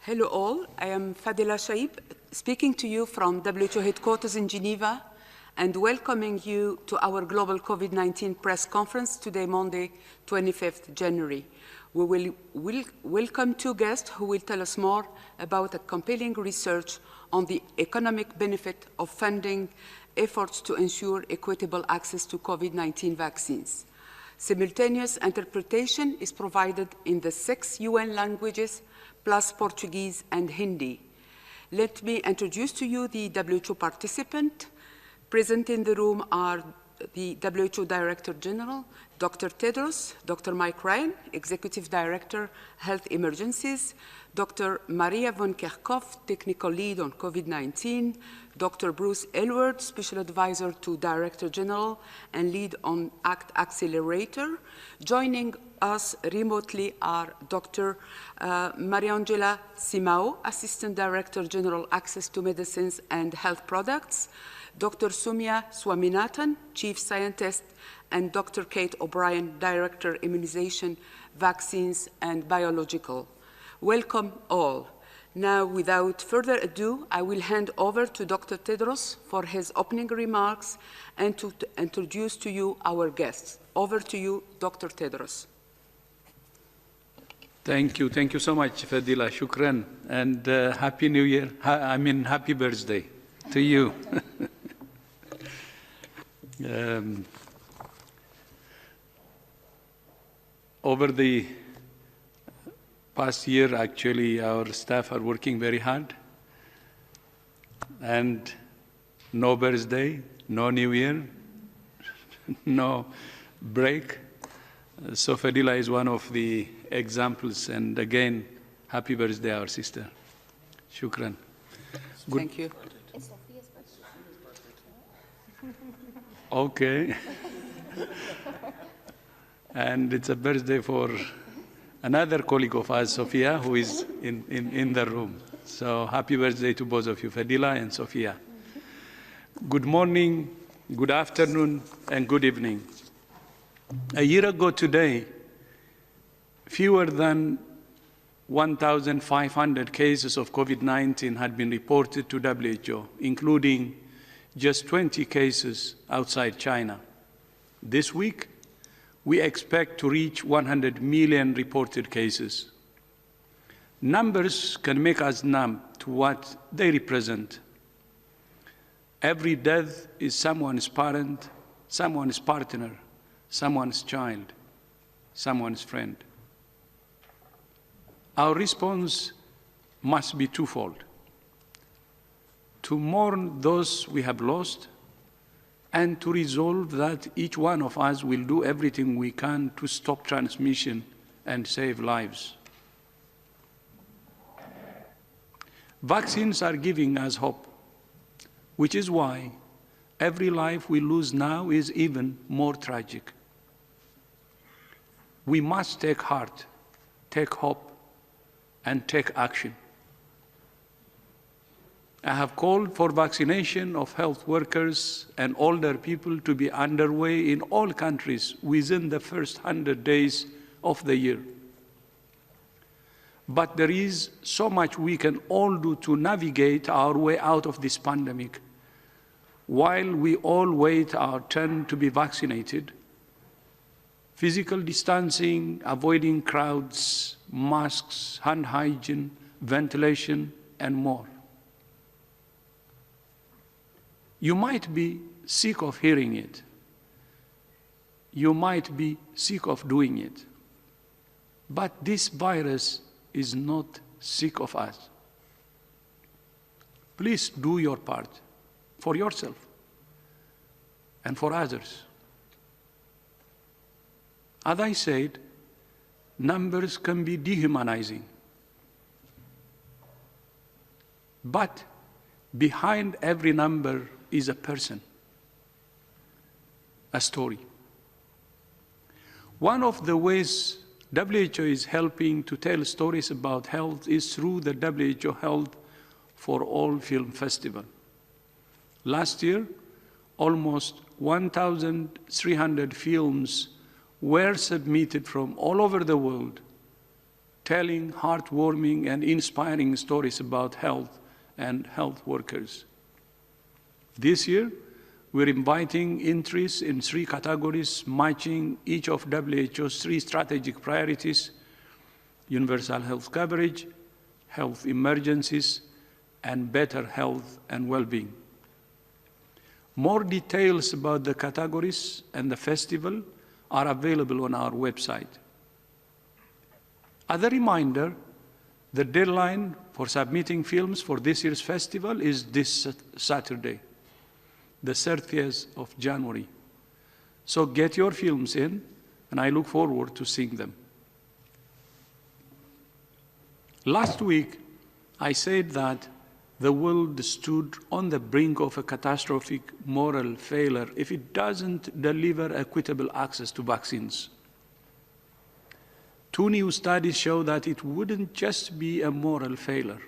Hello all, I am Fadila Shaib, speaking to you from WHO headquarters in Geneva and welcoming you to our global COVID-19 press conference today, Monday, 25th January. We will welcome two guests who will tell us more about a compelling research on the economic benefit of funding efforts to ensure equitable access to COVID-19 vaccines. Simultaneous interpretation is provided in the 6 UN languages, plus Portuguese and Hindi. Let me introduce to you the WHO participant. Present in the room are the WHO Director General, Dr. Tedros, Dr. Mike Ryan, Executive Director, Health Emergencies, Dr. Maria von Kerkhoff, Technical Lead on COVID-19, Dr. Bruce Aylward, Special Advisor to Director General and Lead on ACT Accelerator. Joining us remotely are Dr. Mariangela Simao, Assistant Director General, Access to Medicines and Health Products, Dr. Sumya Swaminathan, Chief Scientist, and Dr. Kate O'Brien, Director, Immunization, Vaccines, and Biological. Welcome all. Now, without further ado, I will hand over to Dr. Tedros for his opening remarks and to introduce to you our guests. Over to you, Dr. Tedros. Thank you. Thank you so much, Fadila. Shukran. And Happy New Year. Happy birthday to you. Over the past year, actually, our staff are working very hard. And no birthday, no New Year, no break. So Fadila is one of the examples. And again, happy birthday, our sister. Shukran. Good. Thank you. It's Sophia's birthday. Okay. And it's a birthday for another colleague of ours, Sophia, who is in the room. So happy birthday to both of you, Fadila and Sophia. Good morning, good afternoon, and good evening. A year ago today, fewer than 1,500 cases of COVID-19 had been reported to WHO, including just 20 cases outside China. This week, we expect to reach 100 million reported cases. Numbers can make us numb to what they represent. Every death is someone's parent, someone's partner, someone's child, someone's friend. Our response must be twofold: to mourn those we have lost, and to resolve that each one of us will do everything we can to stop transmission and save lives. Vaccines are giving us hope, which is why every life we lose now is even more tragic. We must take heart, take hope, and take action. I have called for vaccination of health workers and older people to be underway in all countries within the first 100 days of the year. But there is so much we can all do to navigate our way out of this pandemic. While we all wait our turn to be vaccinated, physical distancing, avoiding crowds, masks, hand hygiene, ventilation, and more. You might be sick of hearing it. You might be sick of doing it. But this virus is not sick of us. Please do your part for yourself and for others. As I said, numbers can be dehumanizing. But behind every number is a person, a story. One of the ways WHO is helping to tell stories about health is through the WHO Health for All Film Festival. Last year, almost 1,300 films were submitted from all over the world telling heartwarming and inspiring stories about health and health workers. This year, we're inviting entries in 3 categories, matching each of WHO's 3 strategic priorities: universal health coverage, health emergencies, and better health and well-being. More details about the categories and the festival are available on our website. As a reminder, the deadline for submitting films for this year's festival is this Saturday, the 30th of January. So get your films in, and I look forward to seeing them. Last week, I said that the world stood on the brink of a catastrophic moral failure if it doesn't deliver equitable access to vaccines. 2 new studies show that it wouldn't just be a moral failure.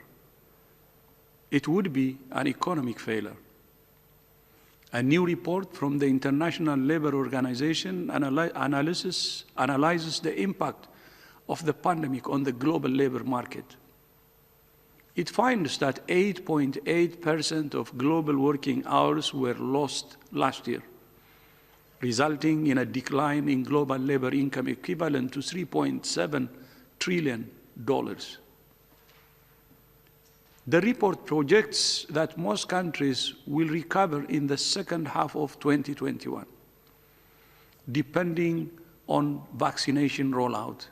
It would be an economic failure. A new report from the International Labour Organization analyzes the impact of the pandemic on the global labor market. It finds that 8.8% of global working hours were lost last year, resulting in a decline in global labor income equivalent to $3.7 trillion. The report projects that most countries will recover in the second half of 2021, depending on vaccination rollout.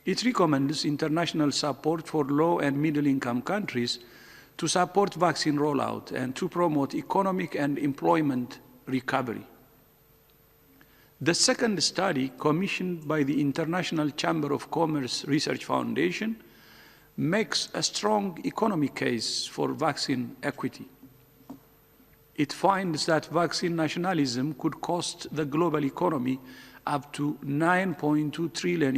It recommends international support for low and middle-income countries to support vaccine rollout and to promote economic and employment recovery. The second study, commissioned by the International Chamber of Commerce Research Foundation, makes a strong economic case for vaccine equity. It finds that vaccine nationalism could cost the global economy up to $9.2 trillion,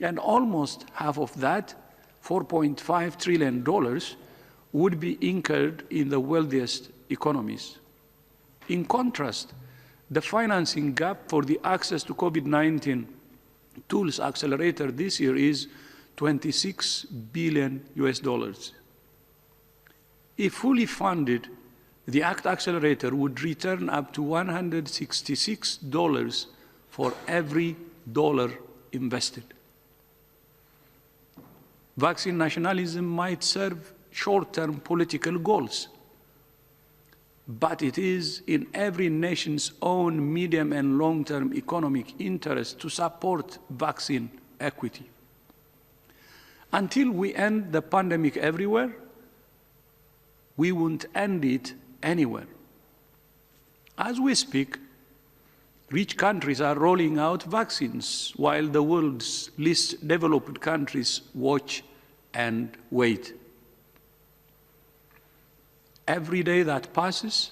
and almost half of that, $4.5 trillion, would be incurred in the wealthiest economies. In contrast, the financing gap for the Access to COVID-19 Tools Accelerator this year is $26 billion. If fully funded, the ACT Accelerator would return up to $166 for every dollar invested. Vaccine nationalism might serve short-term political goals, but it is in every nation's own medium and long-term economic interest to support vaccine equity. Until we end the pandemic everywhere, we won't end it anywhere. As we speak, rich countries are rolling out vaccines while the world's least developed countries watch and wait. Every day that passes,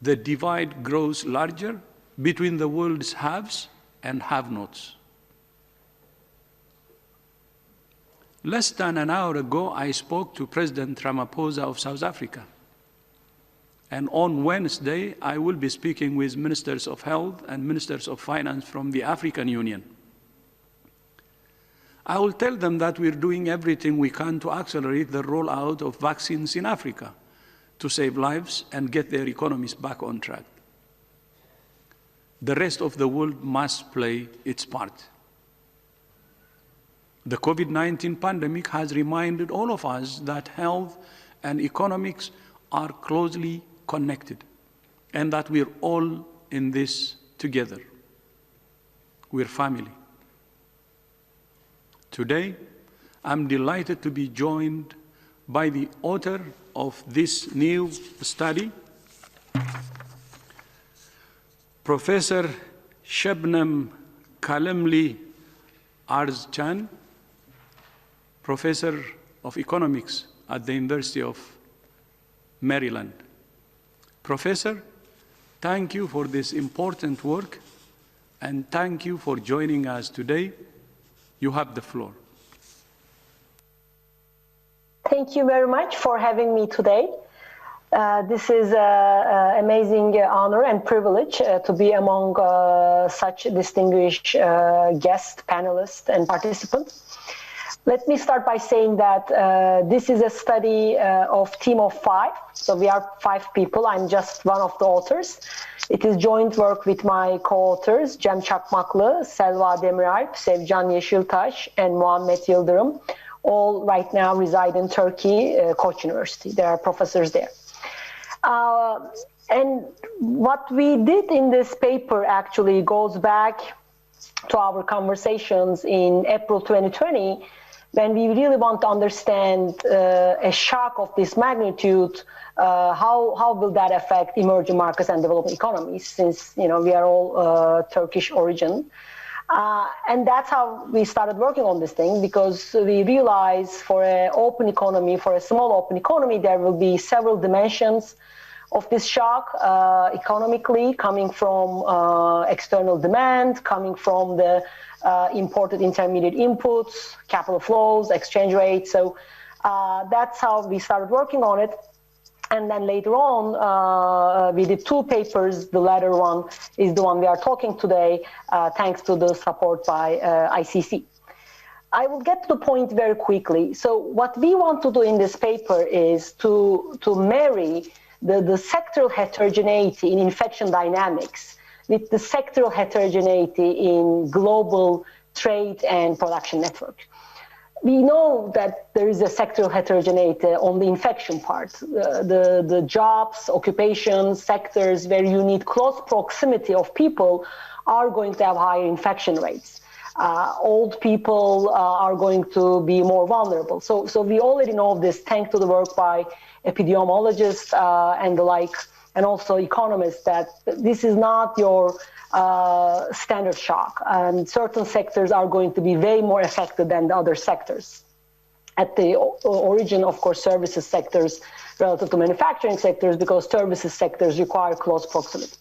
the divide grows larger between the world's haves and have-nots. Less than an hour ago, I spoke to President Ramaphosa of South Africa. And on Wednesday, I will be speaking with ministers of health and ministers of finance from the African Union. I will tell them that we're doing everything we can to accelerate the rollout of vaccines in Africa to save lives and get their economies back on track. The rest of the world must play its part. The COVID-19 pandemic has reminded all of us that health and economics are closely connected and that we're all in this together. We're family. Today, I'm delighted to be joined by the author of this new study, Professor Shabnam Kalamli Arzchan, Professor of Economics at the University of Maryland. Professor, thank you for this important work, and thank you for joining us today. You have the floor. Thank you very much for having me today. This is an amazing honor and privilege to be among such distinguished guests, panelists, and participants. Let me start by saying that this is a study of team of 5. So we are 5 people. I'm just one of the authors. It is joint work with my co-authors, Cem Çakmaklı, Selva Demiralp, Sevcan Yeşiltaş, and Muhammed Yıldırım. All right now reside in Turkey, Koç University. There are professors there. And what we did in this paper actually goes back to our conversations in April 2020, when we really want to understand a shock of this magnitude, how will that affect emerging markets and developing economies, since we are all Turkish origin. And that's how we started working on this thing, because we realized for an open economy, for a small open economy, there will be several dimensions of this shock economically, coming from external demand, coming from the imported intermediate inputs, capital flows, exchange rates. So that's how we started working on it. And then later on, we did 2 papers. The latter one is the one we are talking today, thanks to the support by ICC. I will get to the point very quickly. So what we want to do in this paper is to marry the sectoral heterogeneity in infection dynamics with the sectoral heterogeneity in global trade and production network. We know that there is a sectoral heterogeneity on the infection part. The jobs, occupations, sectors where you need close proximity of people are going to have higher infection rates. Old people are going to be more vulnerable. So we already know this thanks to the work by epidemiologists and the like, and also economists, that this is not your standard shock. And certain sectors are going to be way more affected than the other sectors. At the origin, of course, services sectors relative to manufacturing sectors, because services sectors require close proximity.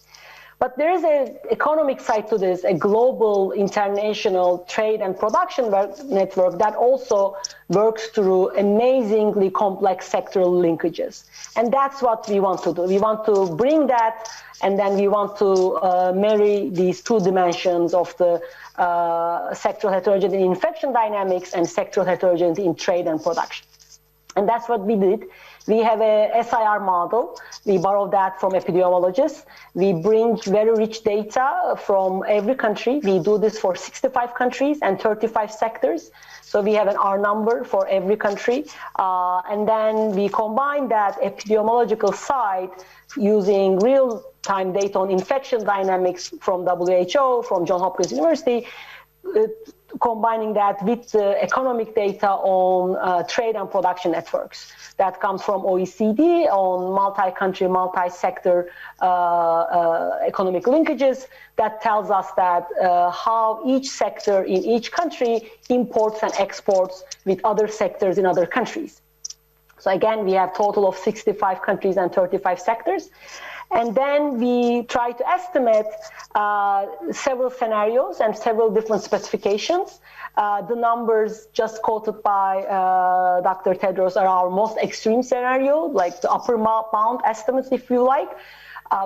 But there is an economic side to this, a global international trade and production network that also works through amazingly complex sectoral linkages. And that's what we want to do. We want to bring that, and then we want to marry these 2 dimensions of the sectoral heterogeneity in infection dynamics and sectoral heterogeneity in trade and production. And that's what we did. We have a SIR model. We borrow that from epidemiologists. We bring very rich data from every country. We do this for 65 countries and 35 sectors. So we have an R number for every country. And then we combine that epidemiological side using real-time data on infection dynamics from WHO, from Johns Hopkins University, combining that with the economic data on trade and production networks. That comes from OECD on multi-country, multi-sector economic linkages. That tells us that how each sector in each country imports and exports with other sectors in other countries. So again, we have a total of 65 countries and 35 sectors. And then we try to estimate several scenarios and several different specifications. The numbers just quoted by Dr. Tedros are our most extreme scenario, like the upper bound estimates, if you like,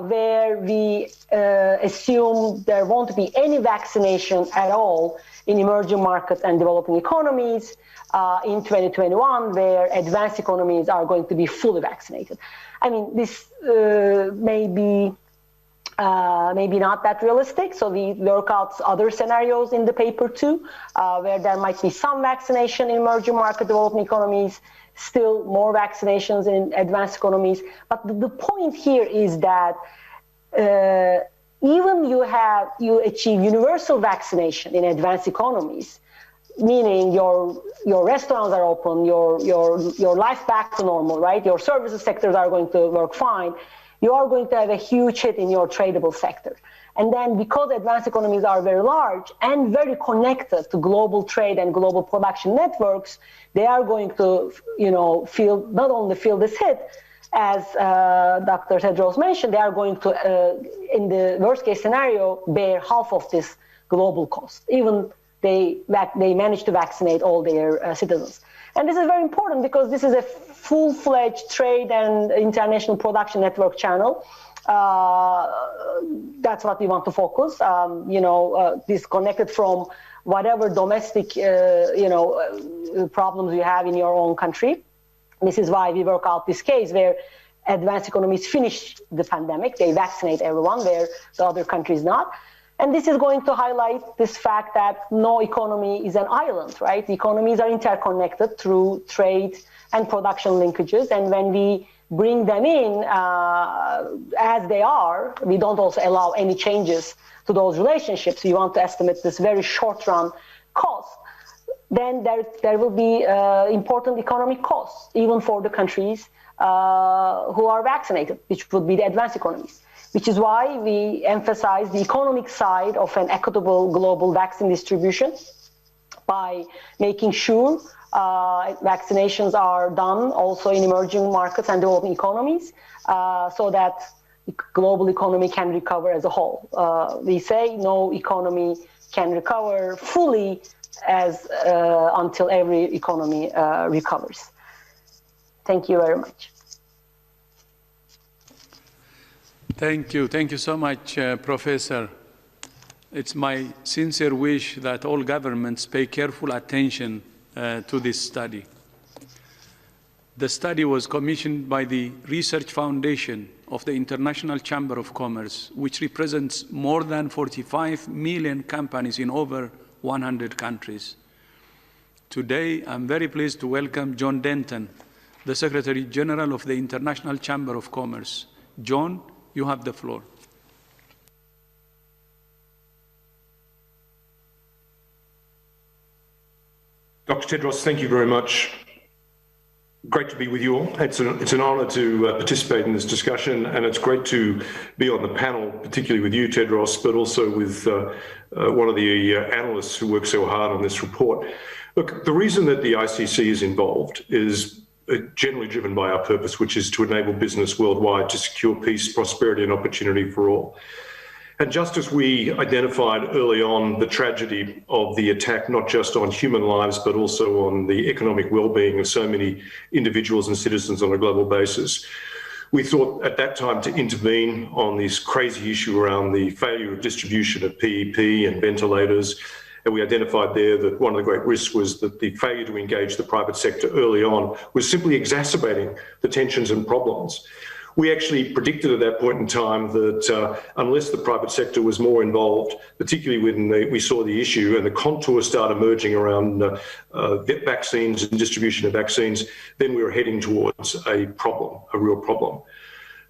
where we assume there won't be any vaccination at all in emerging markets and developing economies in 2021, where advanced economies are going to be fully vaccinated. I mean, this maybe not that realistic. So we work out other scenarios in the paper too, where there might be some vaccination in emerging market developing economies, still more vaccinations in advanced economies. But the point here is that even you achieve universal vaccination in advanced economies, meaning your restaurants are open, your life back to normal, right? Your services sectors are going to work fine. You are going to have a huge hit in your tradable sector. And then because advanced economies are very large and very connected to global trade and global production networks, they are going to, not only feel this hit, as Dr. Tedros mentioned, they are going to, in the worst case scenario, bear half of this global cost, even they manage to vaccinate all their citizens. And this is very important because this is a full-fledged trade and international production network channel. That's what we want to focus, disconnected from whatever domestic, problems you have in your own country. This is why we work out this case where advanced economies finish the pandemic. They vaccinate everyone, where the other countries not. And this is going to highlight this fact that no economy is an island, right? The economies are interconnected through trade and production linkages. And when we bring them in as they are, we don't also allow any changes to those relationships. We want to estimate this very short-run cost. Then there will be important economic costs, even for the countries who are vaccinated, which would be the advanced economies, which is why we emphasize the economic side of an equitable global vaccine distribution by making sure vaccinations are done also in emerging markets and developing economies so that the global economy can recover as a whole. We say no economy can recover fully until every economy recovers. Thank you very much. Thank you. Thank you so much, Professor. It's my sincere wish that all governments pay careful attention to this study. The study was commissioned by the Research Foundation of the International Chamber of Commerce, which represents more than 45 million companies in over 100 countries. Today, I'm very pleased to welcome John Denton, the Secretary General of the International Chamber of Commerce. John, you have the floor. Dr. Tedros, thank you very much. Great to be with you all. It's an honor to participate in this discussion, and it's great to be on the panel, particularly with you, Tedros, but also with one of the analysts who worked so hard on this report. Look, the reason that the ICC is involved is generally driven by our purpose, which is to enable business worldwide to secure peace, prosperity, and opportunity for all. And just as we identified early on the tragedy of the attack, not just on human lives, but also on the economic well-being of so many individuals and citizens on a global basis, we thought at that time to intervene on this crazy issue around the failure of distribution of PEP and ventilators. And we identified there that one of the great risks was that the failure to engage the private sector early on was simply exacerbating the tensions and problems. We actually predicted at that point in time that unless the private sector was more involved, particularly when we saw the issue and the contours start emerging around vaccines and distribution of vaccines, then we were heading towards a problem, a real problem.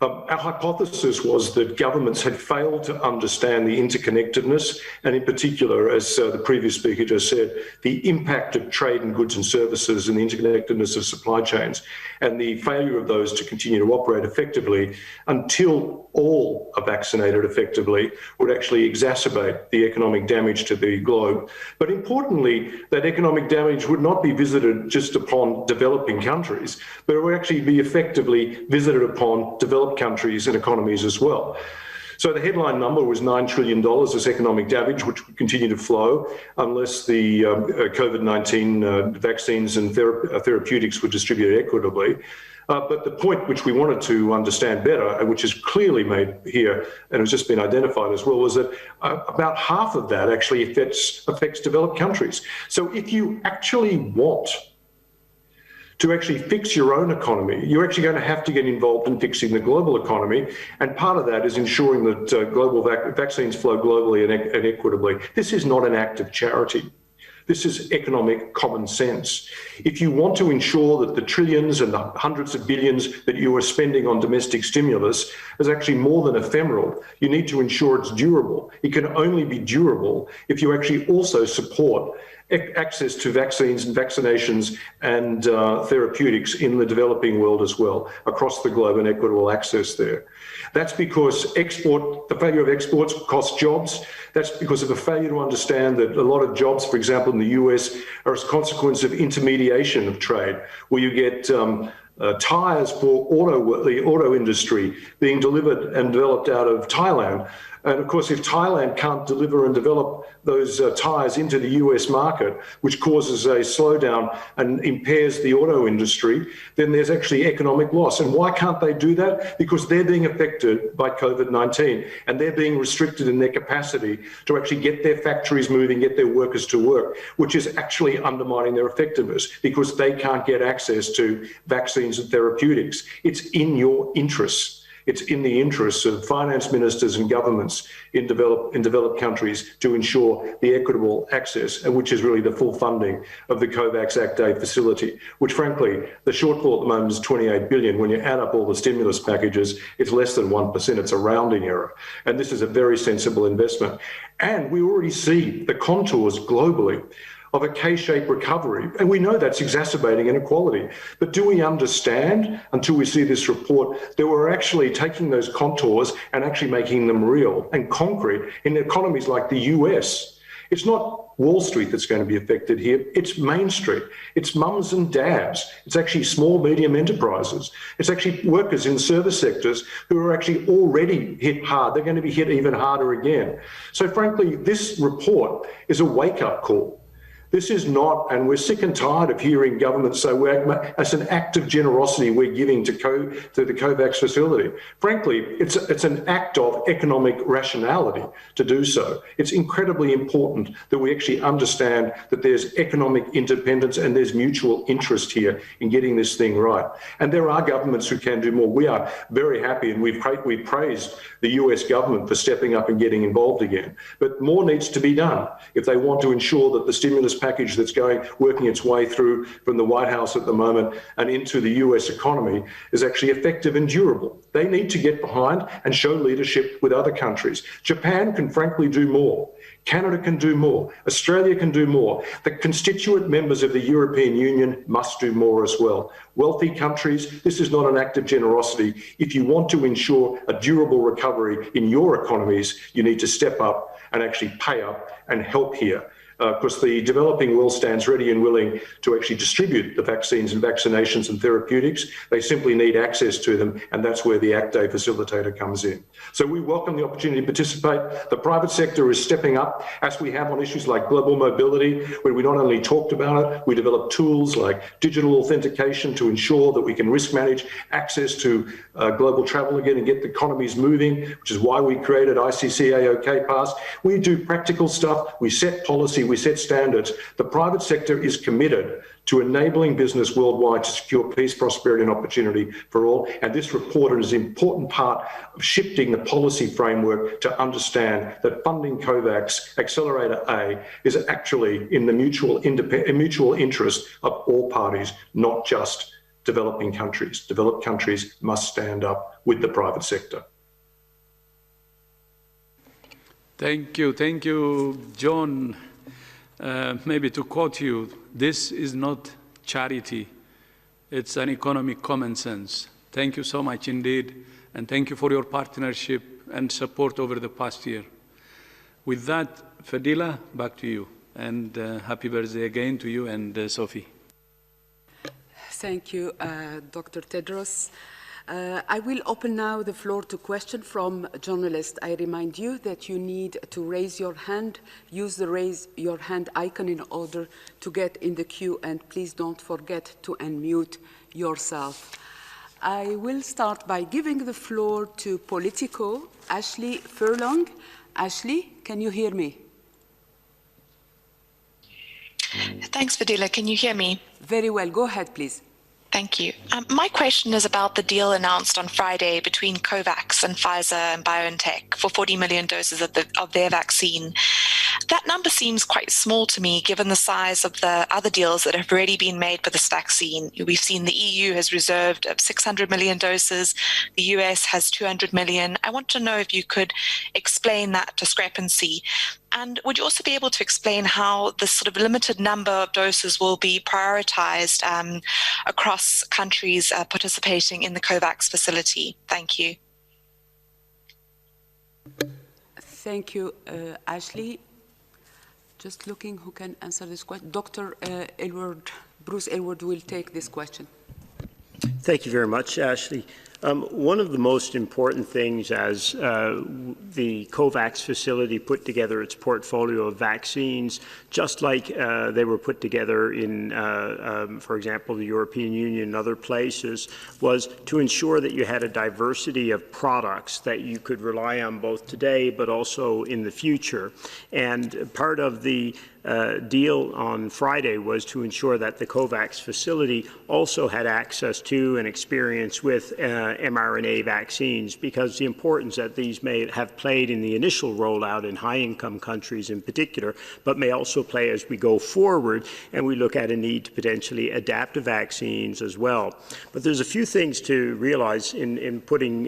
Our hypothesis was that governments had failed to understand the interconnectedness and in particular, as the previous speaker just said, the impact of trade and goods and services and the interconnectedness of supply chains and the failure of those to continue to operate effectively until all are vaccinated effectively would actually exacerbate the economic damage to the globe. But importantly, that economic damage would not be visited just upon developing countries, but it would actually be effectively visited upon developed countries and economies as well. So the headline number was $9 trillion as economic damage, which would continue to flow unless the COVID-19 vaccines and therapeutics were distributed equitably. But the point which we wanted to understand better, which is clearly made here and has just been identified as well, was that about half of that actually affects developed countries. So if you actually want to actually fix your own economy, you're actually going to have to get involved in fixing the global economy. And part of that is ensuring that global vaccines flow globally and equitably. This is not an act of charity. This is economic common sense. If you want to ensure that the trillions and the hundreds of billions that you are spending on domestic stimulus is actually more than ephemeral, you need to ensure it's durable. It can only be durable if you actually also support access to vaccines and vaccinations and therapeutics in the developing world as well, across the globe, and equitable access there. That's because the failure of exports costs jobs. That's because of a failure to understand that a lot of jobs, for example, in the US, are as a consequence of intermediation of trade, where you get tires for the auto industry being delivered and developed out of Thailand And of course, if Thailand can't deliver and develop those tyres into the US market, which causes a slowdown and impairs the auto industry, then there's actually economic loss. And why can't they do that? Because they're being affected by COVID-19 and they're being restricted in their capacity to actually get their factories moving, get their workers to work, which is actually undermining their effectiveness because they can't get access to vaccines and therapeutics. It's in your interests. It's in the interests of finance ministers and governments in developed countries to ensure the equitable access, and which is really the full funding of the COVAX Act A facility, which frankly, the shortfall at the moment is 28 billion. When you add up all the stimulus packages, it's less than 1%. It's a rounding error. And this is a very sensible investment. And we already see the contours globally of a K-shaped recovery. And we know that's exacerbating inequality. But do we understand, until we see this report, that we're actually taking those contours and actually making them real and concrete in economies like the US? It's not Wall Street that's going to be affected here. It's Main Street. It's mums and dads. It's actually small, medium enterprises. It's actually workers in service sectors who are actually already hit hard. They're going to be hit even harder again. So frankly, this report is a wake-up call. This is not, and we're sick and tired of hearing governments say it's an act of generosity we're giving to the COVAX facility. Frankly, it's an act of economic rationality to do so. It's incredibly important that we actually understand that there's economic independence and there's mutual interest here in getting this thing right. And there are governments who can do more. We are very happy, and we've praised the US government for stepping up and getting involved again. But more needs to be done if they want to ensure that the stimulus package that's working its way through from the White House at the moment and into the US economy is actually effective and durable. They need to get behind and show leadership with other countries. Japan can frankly do more. Canada can do more. Australia can do more. The constituent members of the European Union must do more as well. Wealthy countries, this is not an act of generosity. If you want to ensure a durable recovery in your economies, you need to step up and actually pay up and help here. Because the developing world stands ready and willing to actually distribute the vaccines and vaccinations and therapeutics. They simply need access to them, and that's where the Act A facilitator comes in. So we welcome the opportunity to participate. The private sector is stepping up, as we have on issues like global mobility, where we not only talked about it, we developed tools like digital authentication to ensure that we can risk manage access to global travel again and get the economies moving, which is why we created ICC AOK Pass. We do practical stuff, we set policy, we set standards. The private sector is committed to enabling business worldwide to secure peace, prosperity and opportunity for all. And this report is an important part of shifting the policy framework to understand that funding COVAX Accelerator A is actually in the mutual interest of all parties, not just developing countries. Developed countries must stand up with the private sector. Thank you, John. Maybe to quote you, this is not charity, it's an economic common sense. Thank you so much indeed, and thank you for your partnership and support over the past year. With that, Fadila, back to you, and happy birthday again to you and Sophie. Thank you, Dr. Tedros. I will open now the floor to questions from journalists. I remind you that you need to raise your hand. Use the raise your hand icon in order to get in the queue, and please don't forget to unmute yourself. I will start by giving the floor to Politico, Ashley Furlong. Ashley, can you hear me? Thanks, Fadila. Can you hear me? Very well. Go ahead, please. Thank you. My question is about the deal announced on Friday between COVAX and Pfizer and BioNTech for 40 million doses of their vaccine. That number seems quite small to me, given the size of the other deals that have already been made for this vaccine. We've seen the EU has reserved 600 million doses. The US has 200 million. I want to know if you could explain that discrepancy. And would you also be able to explain how this sort of limited number of doses will be prioritized across countries participating in the COVAX facility? Thank you. Thank you, Ashley. Just looking who can answer this question. Dr. Bruce Aylward will take this question. Thank you very much, Ashley. One of the most important things as the COVAX facility put together its portfolio of vaccines, just like they were put together in, for example, the European Union and other places, was to ensure that you had a diversity of products that you could rely on both today but also in the future. And part of the deal on Friday was to ensure that the COVAX facility also had access to and experience with mRNA vaccines, because the importance that these may have played in the initial rollout in high-income countries in particular, but may also play as we go forward and we look at a need to potentially adapt to vaccines as well. But there's a few things to realize in putting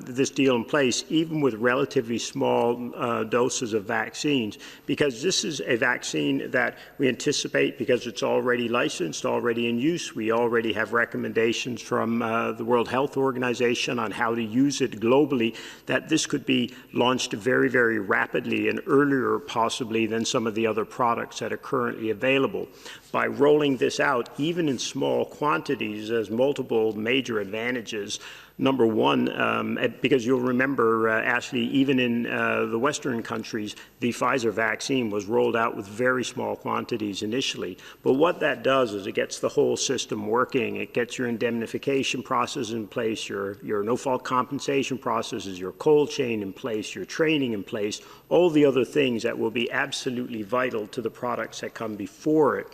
this deal in place, even with relatively small doses of vaccines, because this is a vaccine that we anticipate, because it's already licensed, already in use. We already have recommendations from the World Health Organization on how to use it globally, that this could be launched very, very rapidly and earlier possibly than some of the other products that are currently available. By rolling this out, even in small quantities, there's multiple major advantages. Number one, because you'll remember, Ashley, even in the Western countries, the Pfizer vaccine was rolled out with very small quantities initially. But what that does is it gets the whole system working. It gets your indemnification process in place, your no-fault compensation processes, your cold chain in place, your training in place, all the other things that will be absolutely vital to the products that come before it.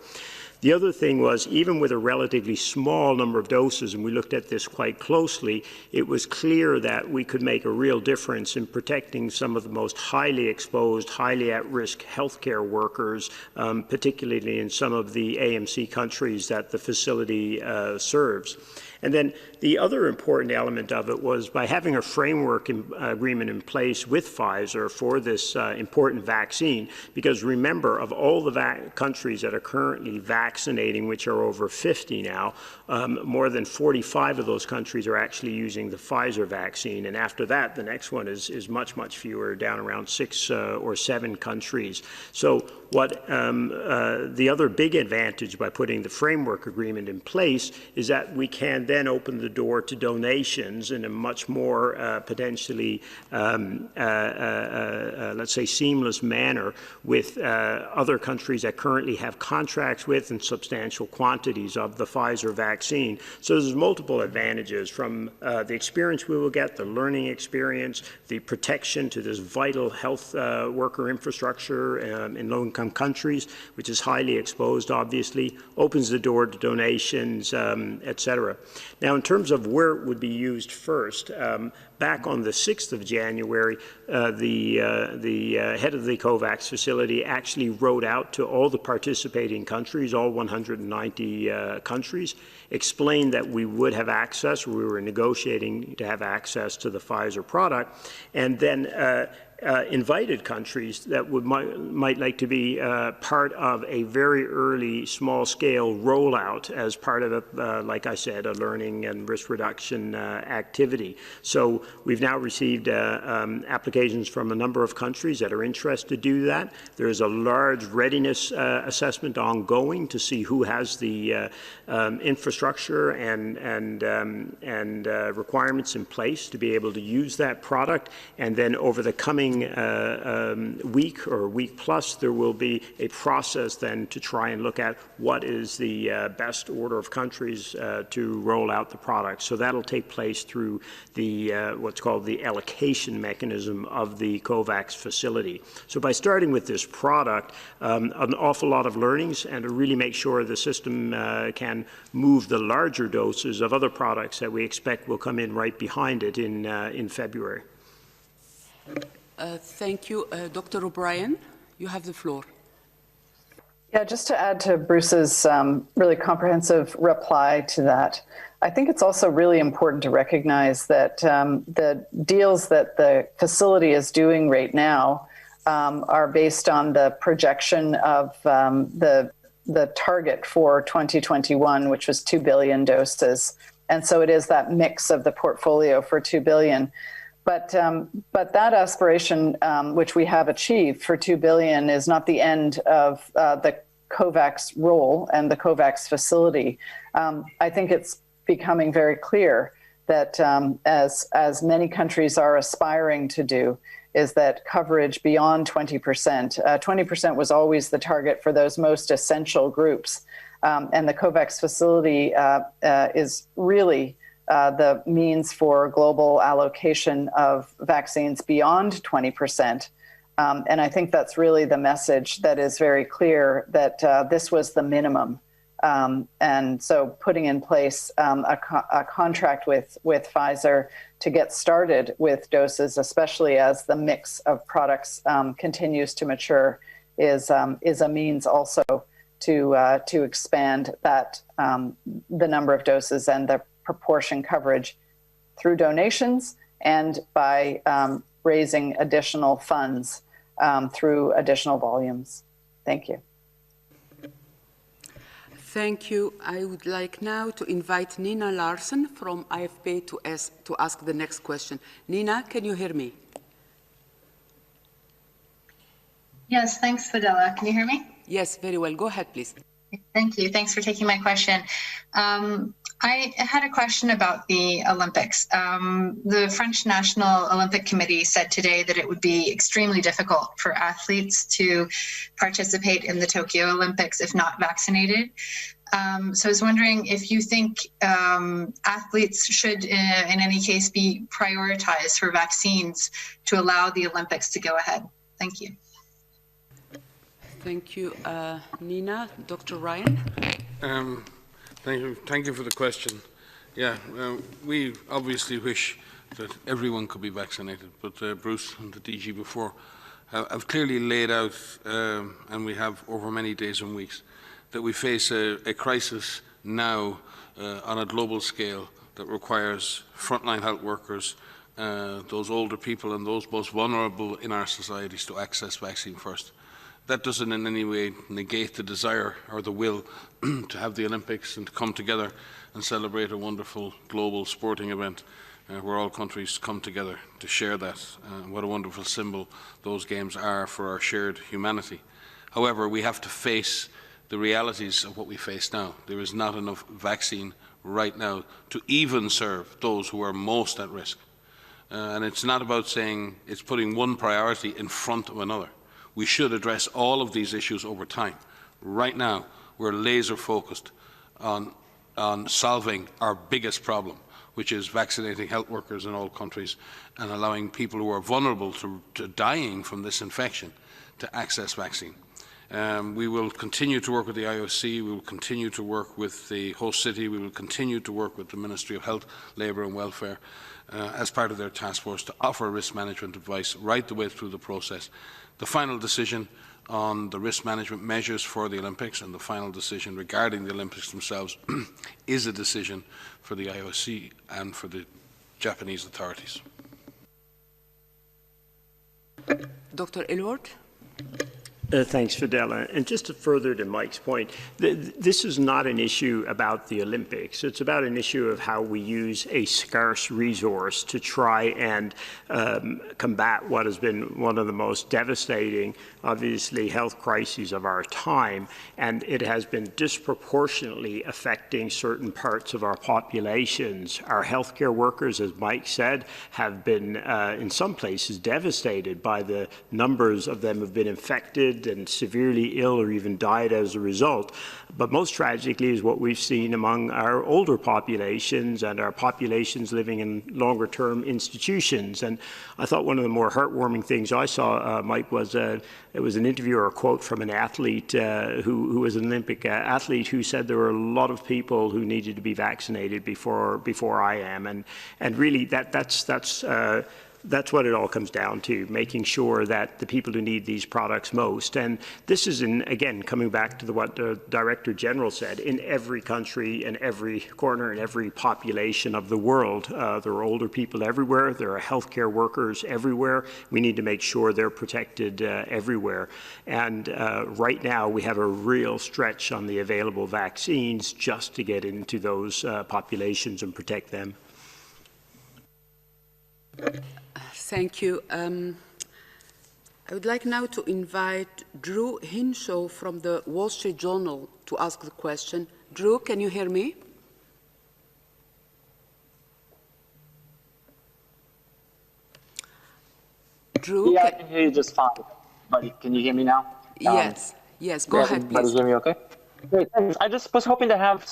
The other thing was, even with a relatively small number of doses, and we looked at this quite closely, it was clear that we could make a real difference in protecting some of the most highly exposed, highly at-risk healthcare workers, particularly in some of the AMC countries that the facility serves. And then the other important element of it was, by having a framework agreement in place with Pfizer for this important vaccine, because remember, of all the countries that are currently vaccinating, which are over 50 now, more than 45 of those countries are actually using the Pfizer vaccine. And after that, the next one is much, much fewer, down around 6 or 7 countries. So what the other big advantage by putting the framework agreement in place is that we can then open the door to donations in a much more potentially, let's say, seamless manner with other countries that currently have contracts with and substantial quantities of the Pfizer vaccine. So there's multiple advantages, from the experience we will get, the learning experience, the protection to this vital health worker infrastructure in low-income countries, which is highly exposed, obviously, opens the door to donations, et cetera. Now, in terms of where it would be used first, back on the 6th of January, the head of the COVAX facility actually wrote out to all the participating countries, all 190 countries, explained that we would have access, we were negotiating to have access to the Pfizer product, and then invited countries that might like to be part of a very early small-scale rollout as part of, like I said, a learning and risk reduction activity. So we've now received applications from a number of countries that are interested to do that. There is a large readiness assessment ongoing to see who has the infrastructure and requirements in place to be able to use that product. And then over the coming week or week plus, there will be a process then to try and look at what is the best order of countries to roll out the product. So that'll take place through the what's called the allocation mechanism of the COVAX facility. So by starting with this product, an awful lot of learnings, and to really make sure the system can move the larger doses of other products that we expect will come in right behind it in February. Thank you. Dr. O'Brien, you have the floor. Yeah, just to add to Bruce's really comprehensive reply to that, I think it's also really important to recognize that the deals that the facility is doing right now are based on the projection of the target for 2021, which was 2 billion doses. And so it is that mix of the portfolio for 2 billion. But that aspiration, which we have achieved for 2 billion, is not the end of the COVAX role and the COVAX facility. I think it's becoming very clear that as many countries are aspiring to do, is that coverage beyond 20%. 20% was always the target for those most essential groups. And the COVAX facility is really the means for global allocation of vaccines beyond 20%. And I think that's really the message that is very clear, that this was the minimum. And so putting in place a contract with Pfizer to get started with doses, especially as the mix of products continues to mature, is a means also to expand that the number of doses and the proportion coverage through donations and by raising additional funds through additional volumes. Thank you. Thank you. I would like now to invite Nina Larsen from IFP to ask the next question. Nina, can you hear me? Yes, thanks, Fadela. Can you hear me? Yes, very well. Go ahead, please. Thank you. Thanks for taking my question. I had a question about the Olympics. The French National Olympic Committee said today that it would be extremely difficult for athletes to participate in the Tokyo Olympics if not vaccinated. So I was wondering if you think athletes should, in any case, be prioritized for vaccines to allow the Olympics to go ahead. Thank you. Thank you, Nina. Dr. Ryan? Thank you for the question. Yeah, we obviously wish that everyone could be vaccinated, but Bruce and the DG before have clearly laid out, and we have over many days and weeks, that we face a crisis now on a global scale that requires frontline health workers, those older people and those most vulnerable in our societies to access vaccine first. That doesn't in any way negate the desire or the will to have the Olympics and to come together and celebrate a wonderful global sporting event where all countries come together to share that. What a wonderful symbol those games are for our shared humanity. However, we have to face the realities of what we face now. There is not enough vaccine right now to even serve those who are most at risk. And it's not about saying it's putting one priority in front of another. We should address all of these issues over time. Right now, we're laser focused on solving our biggest problem, which is vaccinating health workers in all countries and allowing people who are vulnerable to dying from this infection to access vaccine. We will continue to work with the IOC, we will continue to work with the host city, we will continue to work with the Ministry of Health, Labour and Welfare as part of their task force to offer risk management advice right the way through the process. The final decision on the risk management measures for the Olympics and the final decision regarding the Olympics themselves is a decision for the IOC and for the Japanese authorities. Dr. Aylward? Thanks, Fadela. And just to further to Mike's point, this is not an issue about the Olympics. It's about an issue of how we use a scarce resource to try and combat what has been one of the most devastating, obviously, health crises of our time. And it has been disproportionately affecting certain parts of our populations. Our healthcare workers, as Mike said, have been, in some places, devastated by the numbers of them who have been infected and severely ill or even died as a result. But most tragically is what we've seen among our older populations and our populations living in longer term institutions. And I thought one of the more heartwarming things I saw, Mike, was it was an interview or a quote from an athlete who was an Olympic athlete who said there were a lot of people who needed to be vaccinated before I am. And really that's what it all comes down to, making sure that the people who need these products most. And this is, again, coming back to what the Director General said, in every country, in every corner, in every population of the world. There are older people everywhere. There are healthcare workers everywhere. We need to make sure they're protected everywhere. And right now, we have a real stretch on the available vaccines just to get into those populations and protect them. Thank you. I would like now to invite Drew Hinshaw from the Wall Street Journal to ask the question. Drew, can you hear me? Drew? Yeah, I can hear you just fine. Buddy, can you hear me now? Yes, yes, go ahead, everybody please. hear me okay? Great, thanks. I just was hoping to have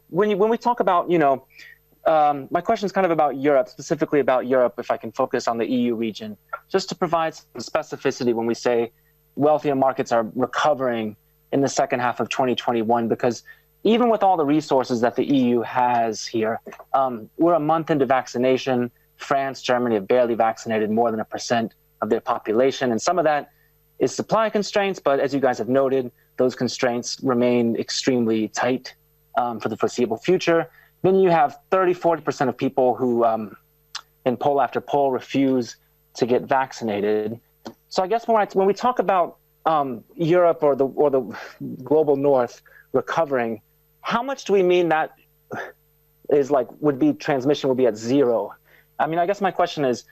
when we talk about, my question is kind of about Europe, specifically about Europe, if I can focus on the EU region, just to provide some specificity when we say wealthier markets are recovering in the second half of 2021, because even with all the resources that the EU has here, we're a month into vaccination. France, Germany have barely vaccinated more than 1% of their population. And some of that is supply constraints, but as you guys have noted, those constraints remain extremely tight for the foreseeable future. Then you have 30–40% of people who, in poll after poll, refuse to get vaccinated. So I guess when we talk about Europe or the global North recovering, how much do we mean that is transmission would be at zero? I mean, I guess my question is,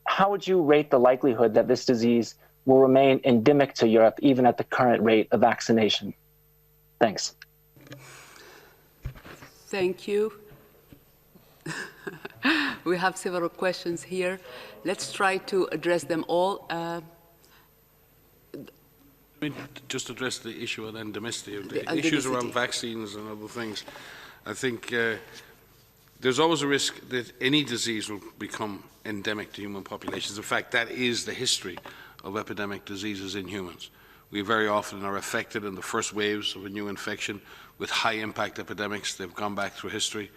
how would you rate the likelihood that this disease will remain endemic to Europe even at the current rate of vaccination? Thanks. Thank you. We have several questions here. Let's try to address them all. Just address the issue of endemicity, the issues around vaccines and other things. I think there's always a risk that any disease will become endemic to human populations. In fact, that is the history of epidemic diseases in humans. We very often are affected in the first waves of a new infection with high-impact epidemics. They've gone back through history.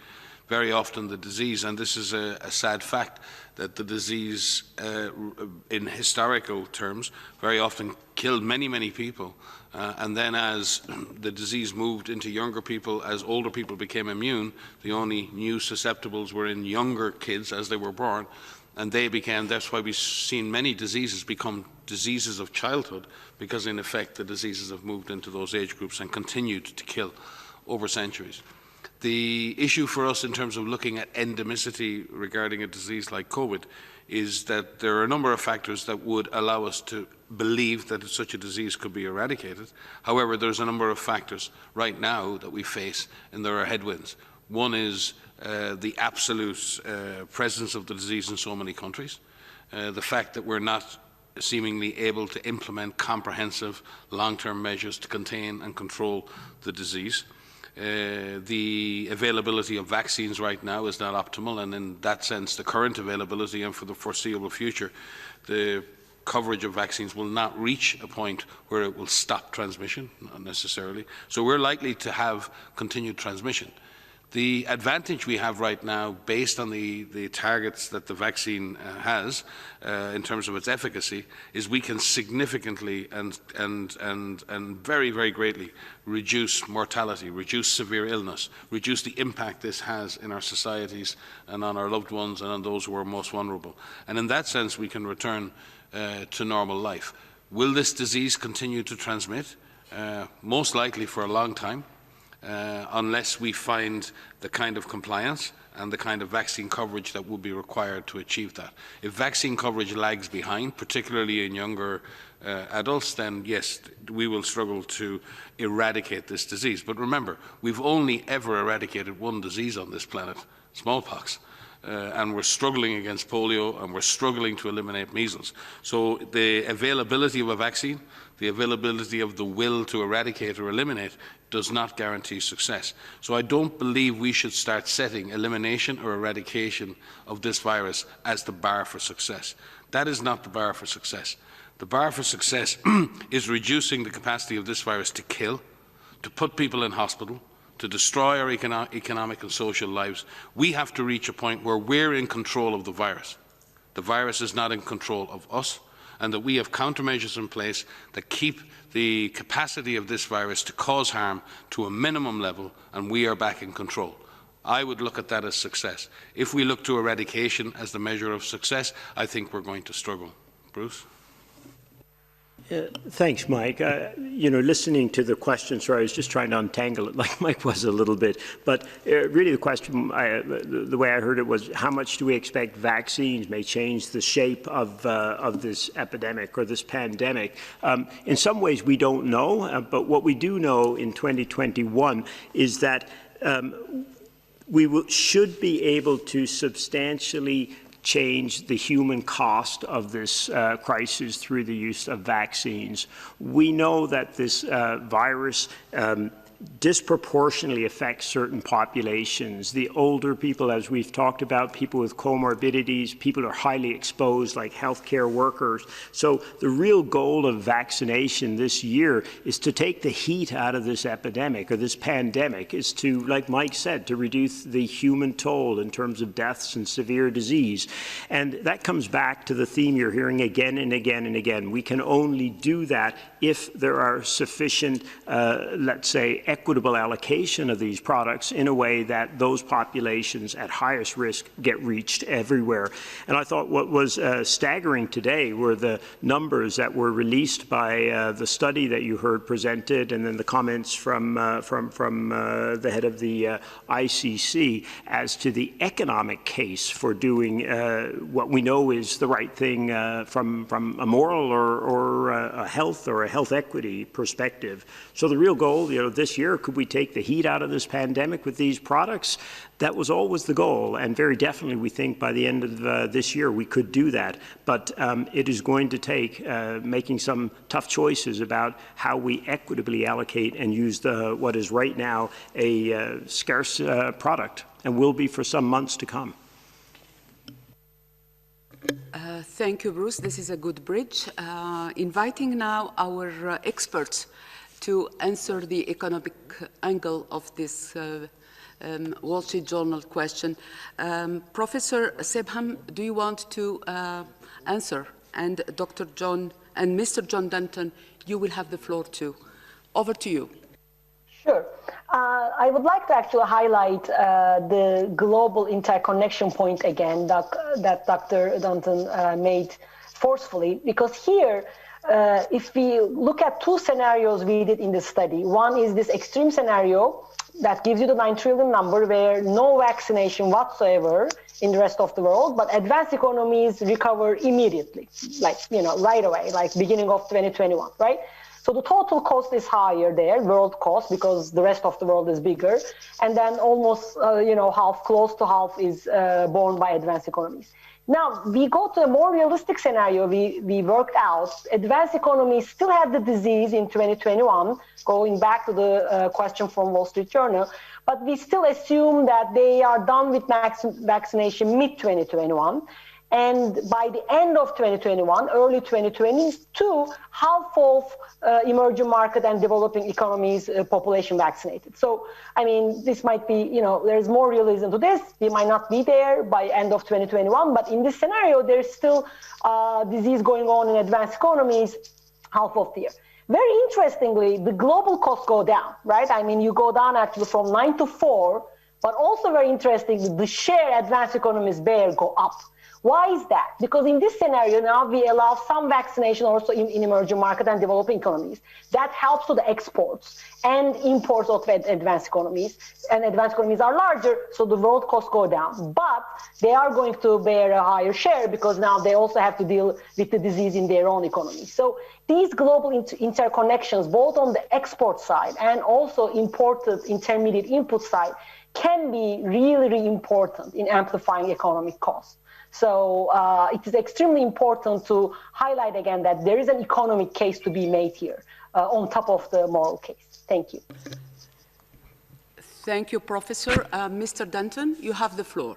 Very often the disease, and this is a sad fact, that the disease in historical terms very often killed many, many people. And then as the disease moved into younger people, as older people became immune, the only new susceptibles were in younger kids as they were born. And that's why we've seen many diseases become diseases of childhood, because in effect the diseases have moved into those age groups and continued to kill over centuries. The issue for us in terms of looking at endemicity regarding a disease like COVID is that there are a number of factors that would allow us to believe that such a disease could be eradicated. However, there's a number of factors right now that we face, and there are headwinds. One is the absolute presence of the disease in so many countries, the fact that we're not seemingly able to implement comprehensive long-term measures to contain and control the disease. The availability of vaccines right now is not optimal, and in that sense, the current availability and for the foreseeable future, the coverage of vaccines will not reach a point where it will stop transmission, not necessarily. So we're likely to have continued transmission. The advantage we have right now, based on the targets that the vaccine has in terms of its efficacy, is we can significantly and very, very greatly reduce mortality, reduce severe illness, reduce the impact this has in our societies and on our loved ones and on those who are most vulnerable. And in that sense, we can return to normal life. Will this disease continue to transmit? Most likely for a long time. Unless we find the kind of compliance and the kind of vaccine coverage that will be required to achieve that. If vaccine coverage lags behind, particularly in younger adults, then yes, we will struggle to eradicate this disease. But remember, we've only ever eradicated one disease on this planet, smallpox. And we're struggling against polio, and we're struggling to eliminate measles. So the availability of a vaccine, the availability of the will to eradicate or eliminate, does not guarantee success. So I don't believe we should start setting elimination or eradication of this virus as the bar for success. That is not the bar for success. The bar for success is reducing the capacity of this virus to kill, to put people in hospital, to destroy our economic and social lives. We have to reach a point where we're in control of the virus. The virus is not in control of us, and that we have countermeasures in place that keep the capacity of this virus to cause harm to a minimum level, and we are back in control. I would look at that as success. If we look to eradication as the measure of success, I think we're going to struggle. Bruce? Thanks, Mike. Listening to the questions, I was just trying to untangle it like Mike was a little bit. But really the question, the way I heard it was, how much do we expect vaccines may change the shape of this epidemic or this pandemic? In some ways we don't know, but what we do know in 2021 is that we should be able to substantially change the human cost of this crisis through the use of vaccines. We know that this virus disproportionately affects certain populations. The older people, as we've talked about, people with comorbidities, people who are highly exposed, like healthcare workers. So the real goal of vaccination this year is to take the heat out of this epidemic or this pandemic, is to, like Mike said, to reduce the human toll in terms of deaths and severe disease. And that comes back to the theme you're hearing again and again and again. We can only do that if there are sufficient, let's say, equitable allocation of these products in a way that those populations at highest risk get reached everywhere. And I thought what was staggering today were the numbers that were released by the study that you heard presented, and then the comments from the head of the ICC as to the economic case for doing what we know is the right thing from a moral or a health or a health equity perspective. So the real goal, this year, could we take the heat out of this pandemic with these products? That was always the goal, and very definitely we think by the end of this year we could do that. But it is going to take making some tough choices about how we equitably allocate and use what is right now a scarce product, and will be for some months to come. Thank you, Bruce. This is a good bridge. Inviting now our experts to answer the economic angle of this Wall Street Journal question. Professor Sebham, do you want to answer? And Dr. John and Mr. John Denton, you will have the floor too. Over to you. Sure. I would like to actually highlight the global interconnection point again that Dr. Denton made forcefully, because here, if we look at two scenarios we did in the study, one is this extreme scenario that gives you the 9 trillion number where no vaccination whatsoever in the rest of the world, but advanced economies recover immediately, like, right away, like beginning of 2021, right? So the total cost is higher there, world cost, because the rest of the world is bigger. And then almost, close to half is borne by advanced economies. Now, we go to a more realistic scenario we worked out. Advanced economies still have the disease in 2021, going back to the question from Wall Street Journal, but we still assume that they are done with vaccination mid-2021. And by the end of 2021, early 2022, half of emerging market and developing economies population vaccinated. So, I mean, this might be, there's more realism to this. We might not be there by end of 2021, but in this scenario, there's still disease going on in advanced economies half of the year. Very interestingly, the global costs go down, right? I mean, you go down actually from 9 to 4, but also very interestingly, the share advanced economies bear go up. Why is that? Because in this scenario now we allow some vaccination also in emerging market and developing economies. That helps to the exports and imports of advanced economies. And advanced economies are larger, so the world costs go down. But they are going to bear a higher share because now they also have to deal with the disease in their own economy. So these global interconnections, both on the export side and also imported intermediate input side, can be really, really important in amplifying economic costs. So it is extremely important to highlight again that there is an economic case to be made here on top of the moral case. Thank you. Thank you, Professor. Mr. Denton, you have the floor.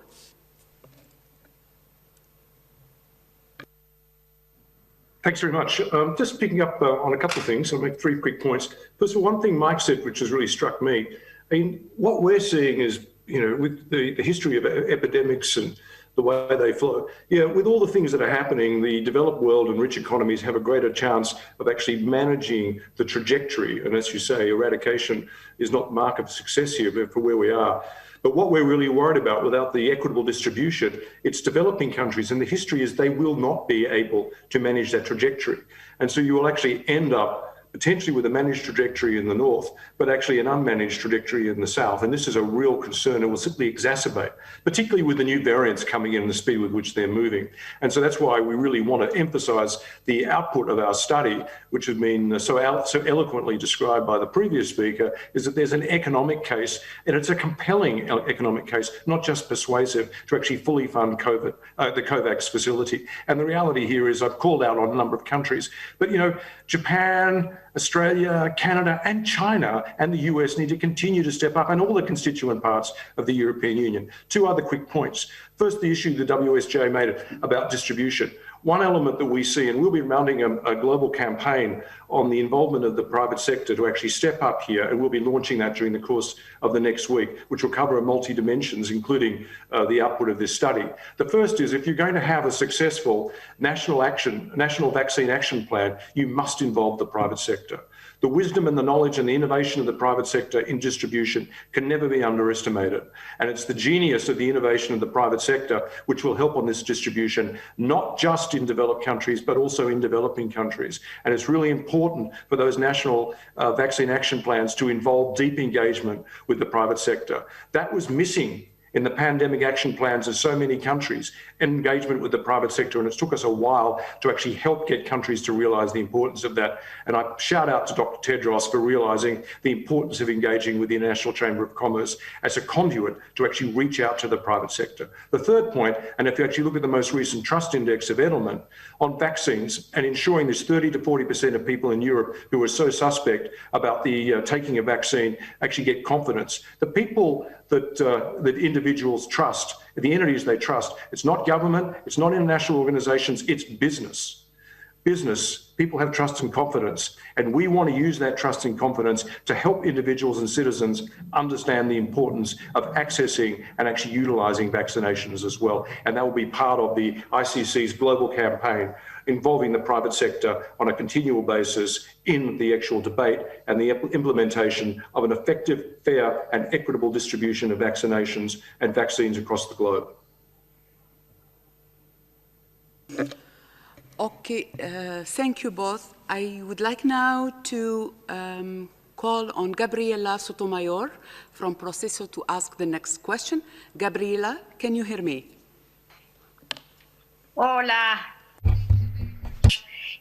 Thanks very much. Just picking up on a couple of things. I'll make 3 quick points. First of all, one thing Mike said, which has really struck me, I mean, what we're seeing is, with the history of epidemics and the way they flow. With all the things that are happening, the developed world and rich economies have a greater chance of actually managing the trajectory. And as you say, eradication is not mark of success here for where we are. But what we're really worried about, without the equitable distribution, it's developing countries. And the history is they will not be able to manage that trajectory. And so you will actually end up potentially with a managed trajectory in the north, but actually an unmanaged trajectory in the south. And this is a real concern. It will simply exacerbate, particularly with the new variants coming in and the speed with which they're moving. And so that's why we really want to emphasise the output of our study, which has been so eloquently described by the previous speaker, is that there's an economic case, and it's a compelling economic case, not just persuasive, to actually fully fund the COVAX facility. And the reality here is I've called out on a number of countries, but, you know, Japan, Australia, Canada and China and the US need to continue to step up, and all the constituent parts of the European Union. Two other quick points. First, the issue the WSJ made about distribution. One element that we see, and we'll be mounting a global campaign on the involvement of the private sector to actually step up here, and we'll be launching that during the course of the next week, which will cover multi-dimensions, including the output of this study. The first is, if you're going to have a successful national vaccine action plan, you must involve the private sector. The wisdom and the knowledge and the innovation of the private sector in distribution can never be underestimated. And it's the genius of the innovation of the private sector which will help on this distribution, not just in developed countries, but also in developing countries. And it's really important for those national vaccine action plans to involve deep engagement with the private sector. That was missing in the pandemic action plans of so many countries, engagement with the private sector, and it took us a while to actually help get countries to realise the importance of that. And I shout out to Dr. Tedros for realising the importance of engaging with the International Chamber of Commerce as a conduit to actually reach out to the private sector. The third point, and if you actually look at the most recent trust index of Edelman on vaccines and ensuring there's 30 to 40% of people in Europe who are so suspect about the taking a vaccine actually get confidence. The people that individuals trust, the entities they trust, it's not government, it's not international organisations, it's business. People have trust and confidence, and we want to use that trust and confidence to help individuals and citizens understand the importance of accessing and actually utilising vaccinations as well. And that will be part of the ICC's global campaign involving the private sector on a continual basis in the actual debate and the implementation of an effective, fair and equitable distribution of vaccinations and vaccines across the globe. Okay, thank you both. I would like now to call on Gabriela Sotomayor from Proceso to ask the next question. Gabriela, can you hear me? Hola.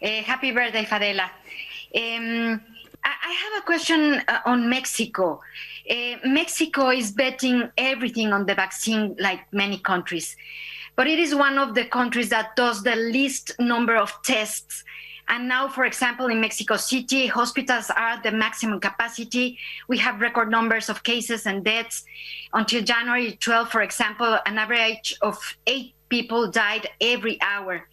Happy birthday, Fadela. I have a question on Mexico. Mexico is betting everything on the vaccine like many countries, but it is one of the countries that does the least number of tests. And now, for example, in Mexico City, hospitals are at the maximum capacity. We have record numbers of cases and deaths. Until January 12, for example, an average of 8 people died every hour.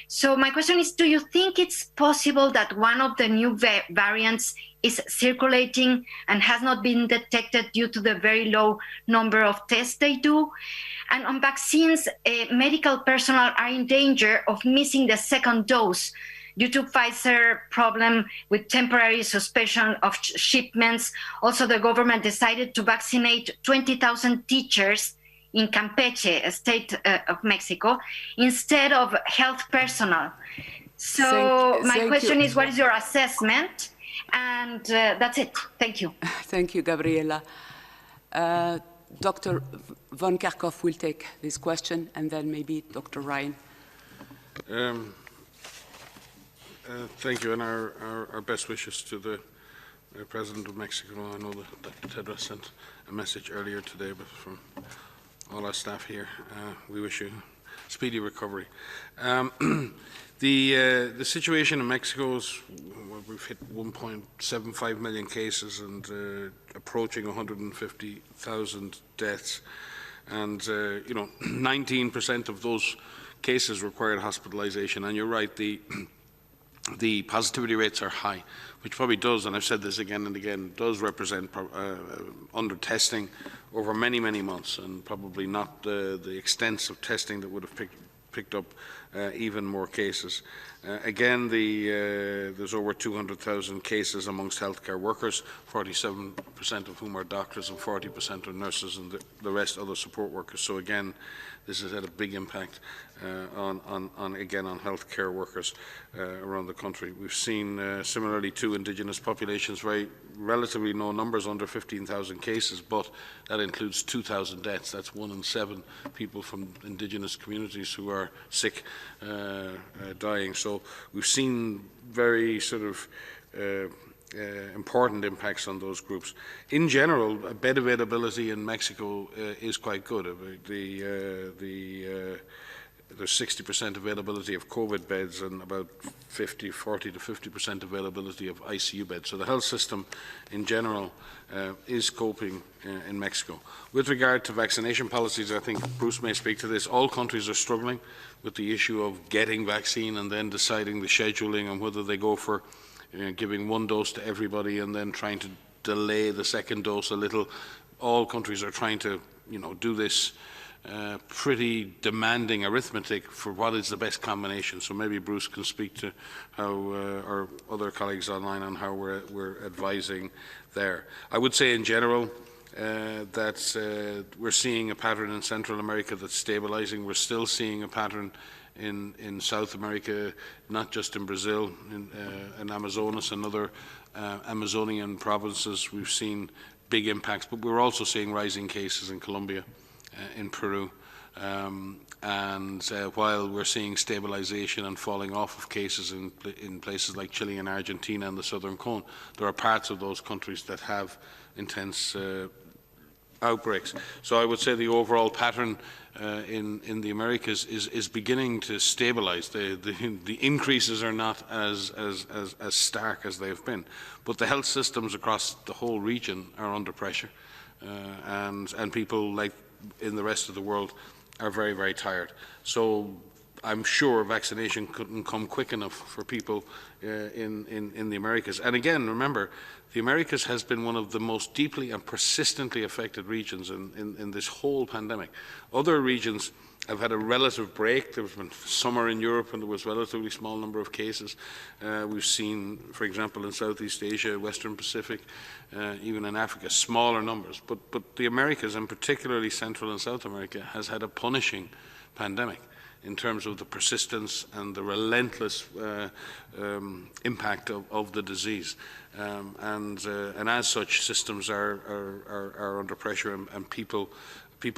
So my question is, do you think it's possible that one of the new variants is circulating and has not been detected due to the very low number of tests they do? And on vaccines, medical personnel are in danger of missing the second dose due to Pfizer problem with temporary suspension of shipments. Also, the government decided to vaccinate 20,000 teachers in Campeche, a state of Mexico, instead of health personnel. So my question is, what is your assessment? And that's it. Thank you. Thank you, Gabriela. Dr. Von Kerkhoff will take this question, and then maybe Dr. Ryan. Thank you, and our best wishes to the President of Mexico. I know that Dr. Tedros sent a message earlier today, but from all our staff here, we wish you speedy recovery. The situation in Mexico is, well, we've hit 1.75 million cases and approaching 150,000 deaths, and 19% of those cases required hospitalization. And you're right, the positivity rates are high, which probably does, and I've said this again and again, does represent under testing over many, many months, and probably not the extensive testing that would have picked up even more cases. Again, there's over 200,000 cases amongst healthcare workers, 47% of whom are doctors and 40% are nurses, and the rest other support workers. So again, this has had a big impact again on healthcare workers around the country. We've seen similarly to indigenous populations relatively low numbers, under 15,000 cases, but that includes 2,000 deaths. That's 1 in 7 people from indigenous communities who are sick, dying. So we've seen very sort of important impacts on those groups. In general, bed availability in Mexico is quite good. There's 60% availability of COVID beds and about 40 to 50% availability of ICU beds. So the health system in general is coping in Mexico. With regard to vaccination policies, I think Bruce may speak to this. All countries are struggling with the issue of getting vaccine and then deciding the scheduling and whether they go for giving 1 dose to everybody and then trying to delay the second dose a little. All countries are trying to, do this pretty demanding arithmetic for what is the best combination. So maybe Bruce can speak to how, or other colleagues online, on how we're advising there. I would say in general that we're seeing a pattern in Central America that's stabilizing. We're still seeing a pattern in South America, not just in Brazil, in Amazonas and other Amazonian provinces. We've seen big impacts, but we're also seeing rising cases in Colombia, in Peru, and while we're seeing stabilization and falling off of cases in places like Chile and Argentina and the Southern Cone, there are parts of those countries that have intense outbreaks. So I would say the overall pattern in the Americas is beginning to stabilize. The increases are not as stark as they have been, but the health systems across the whole region are under pressure, and people, like in the rest of the world, are very, very tired. So I'm sure vaccination couldn't come quick enough for people in the Americas. And again, remember, the Americas has been one of the most deeply and persistently affected regions in this whole pandemic. Other regions have had a relative break. There's been summer in Europe and there was a relatively small number of cases. We've seen, for example, in Southeast Asia, Western Pacific, even in Africa, smaller numbers. But the Americas, and particularly Central and South America, has had a punishing pandemic in terms of the persistence and the relentless impact of the disease. And as such, systems are under pressure, and people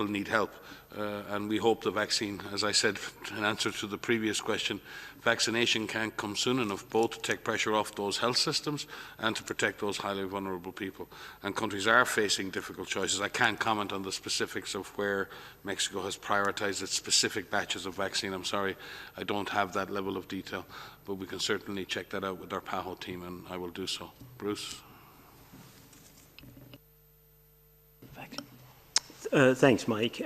need help. And we hope the vaccine, as I said in answer to the previous question, vaccination can't come soon enough, both to take pressure off those health systems and to protect those highly vulnerable people. And countries are facing difficult choices. I can't comment on the specifics of where Mexico has prioritized its specific batches of vaccine. I'm sorry, I don't have that level of detail, but we can certainly check that out with our PAHO team, and I will do so. Bruce? Thanks, Mike.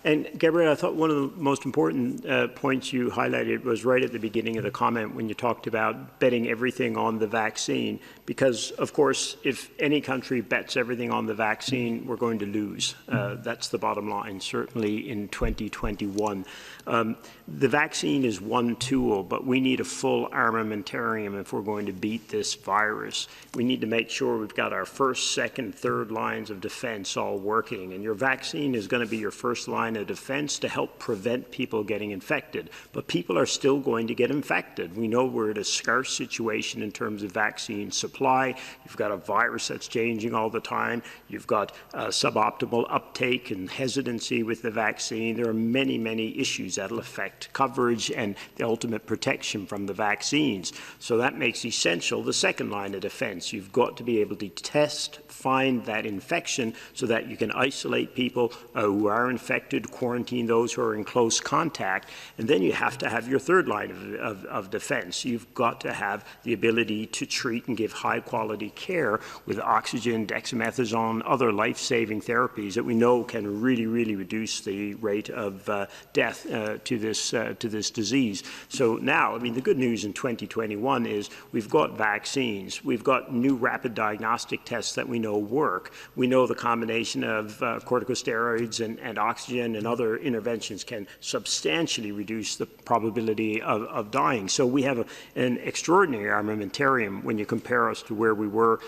And Gabrielle, I thought one of the most important points you highlighted was right at the beginning of the comment when you talked about betting everything on the vaccine, because, of course, if any country bets everything on the vaccine, we're going to lose. That's the bottom line, certainly in 2021. The vaccine is one tool, but we need a full armamentarium if we're going to beat this virus. We need to make sure we've got our first, second, third lines of defense all working, and your vaccine is going to be your first line of defense to help prevent people getting infected. But people are still going to get infected. We know we're at a scarce situation in terms of vaccine supply. You've got a virus that's changing all the time. You've got suboptimal uptake and hesitancy with the vaccine. There are many, many issues that will affect coverage and the ultimate protection from the vaccines. So that makes essential the second line of defense. You've got to be able to test, find that infection so that you can isolate people who are infected, quarantine those who are in close contact, and then you have to have your third line of defense. You've got to have the ability to treat and give high-quality care with oxygen, dexamethasone, other life-saving therapies that we know can really, really reduce the rate of death to this disease. So now, I mean, the good news in 2021 is we've got vaccines, we've got new rapid diagnostic tests that we know work. We know the combination of corticosteroids corticosteroids and oxygen and other interventions can substantially reduce the probability of dying. So we have an extraordinary armamentarium when you compare us to where we were,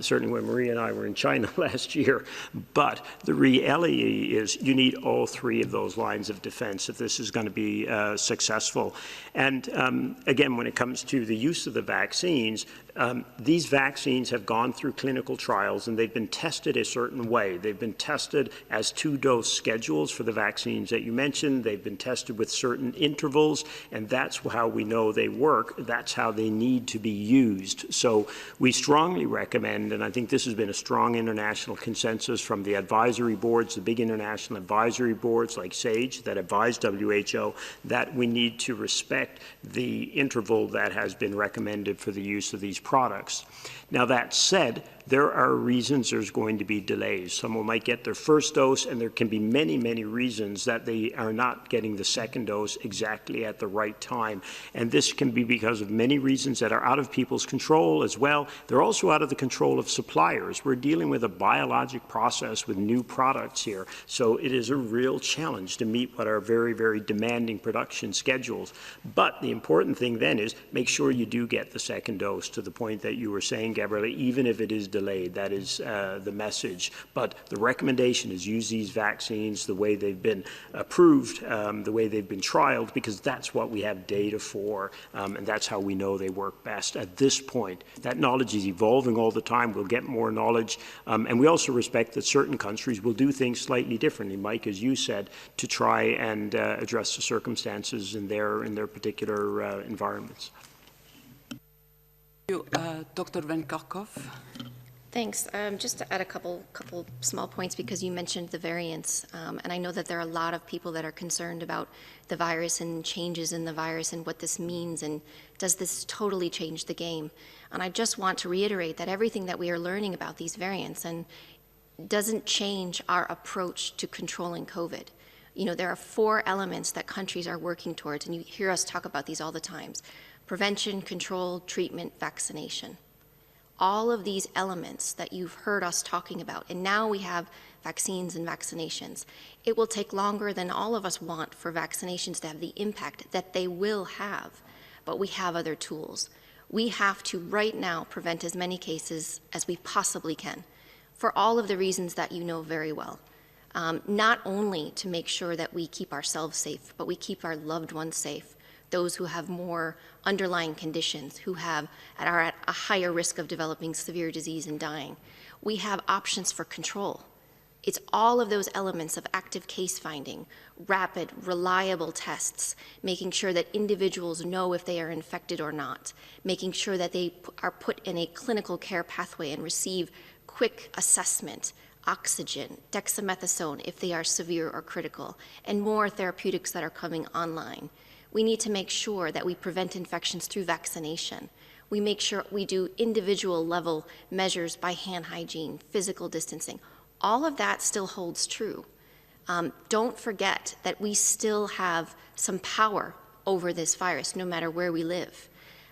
certainly when Maria and I were in China last year. But the reality is you need all three of those lines of defense if this is going to be successful. And again, when it comes to the use of the vaccines, these vaccines have gone through clinical trials and they've been tested a certain way. They've been tested as 2-dose schedules for the vaccines that you mentioned. They've been tested with certain intervals, and that's how we know they work. That's how they need to be used. So we strongly recommend, and I think this has been a strong international consensus from the advisory boards, the big international advisory boards like SAGE that advise WHO, that we need to respect the interval that has been recommended for the use of these products. Now, that said, there are reasons there's going to be delays. Someone might get their first dose, and there can be many, many reasons that they are not getting the second dose exactly at the right time. And this can be because of many reasons that are out of people's control as well. They're also out of the control of suppliers. We're dealing with a biologic process with new products here. So it is a real challenge to meet what are very, very demanding production schedules. But the important thing then is make sure you do get the second dose, to the point that you were saying, Gabriela, even if it is delayed. That is the message. But the recommendation is use these vaccines the way they've been approved, the way they've been trialed, because that's what we have data for, and that's how we know they work best at this point. That knowledge is evolving all the time. We'll get more knowledge. And we also respect that certain countries will do things slightly differently, Mike, as you said, to try and address the circumstances in their particular environments. Dr. Van Kerkhove. Thanks. Just to add a couple small points, because you mentioned the variants, and I know that there are a lot of people that are concerned about the virus and changes in the virus and what this means, and does this totally change the game? And I just want to reiterate that everything that we are learning about these variants and doesn't change our approach to controlling COVID. You know, there are 4 elements that countries are working towards, and you hear us talk about these all the time: prevention, control, treatment, vaccination. All of these elements that you've heard us talking about, and now we have vaccines and vaccinations. It will take longer than all of us want for vaccinations to have the impact that they will have, but we have other tools. We have to right now prevent as many cases as we possibly can, for all of the reasons that you know very well. Not only to make sure that we keep ourselves safe, but we keep our loved ones safe, those who have more underlying conditions, who are at a higher risk of developing severe disease and dying. We have options for control. It's all of those elements of active case finding, rapid, reliable tests, making sure that individuals know if they are infected or not, making sure that they are put in a clinical care pathway and receive quick assessment, oxygen, dexamethasone if they are severe or critical, and more therapeutics that are coming online. We need to make sure that we prevent infections through vaccination. We make sure we do individual level measures by hand hygiene, physical distancing. All of that still holds true. Don't forget that we still have some power over this virus, no matter where we live.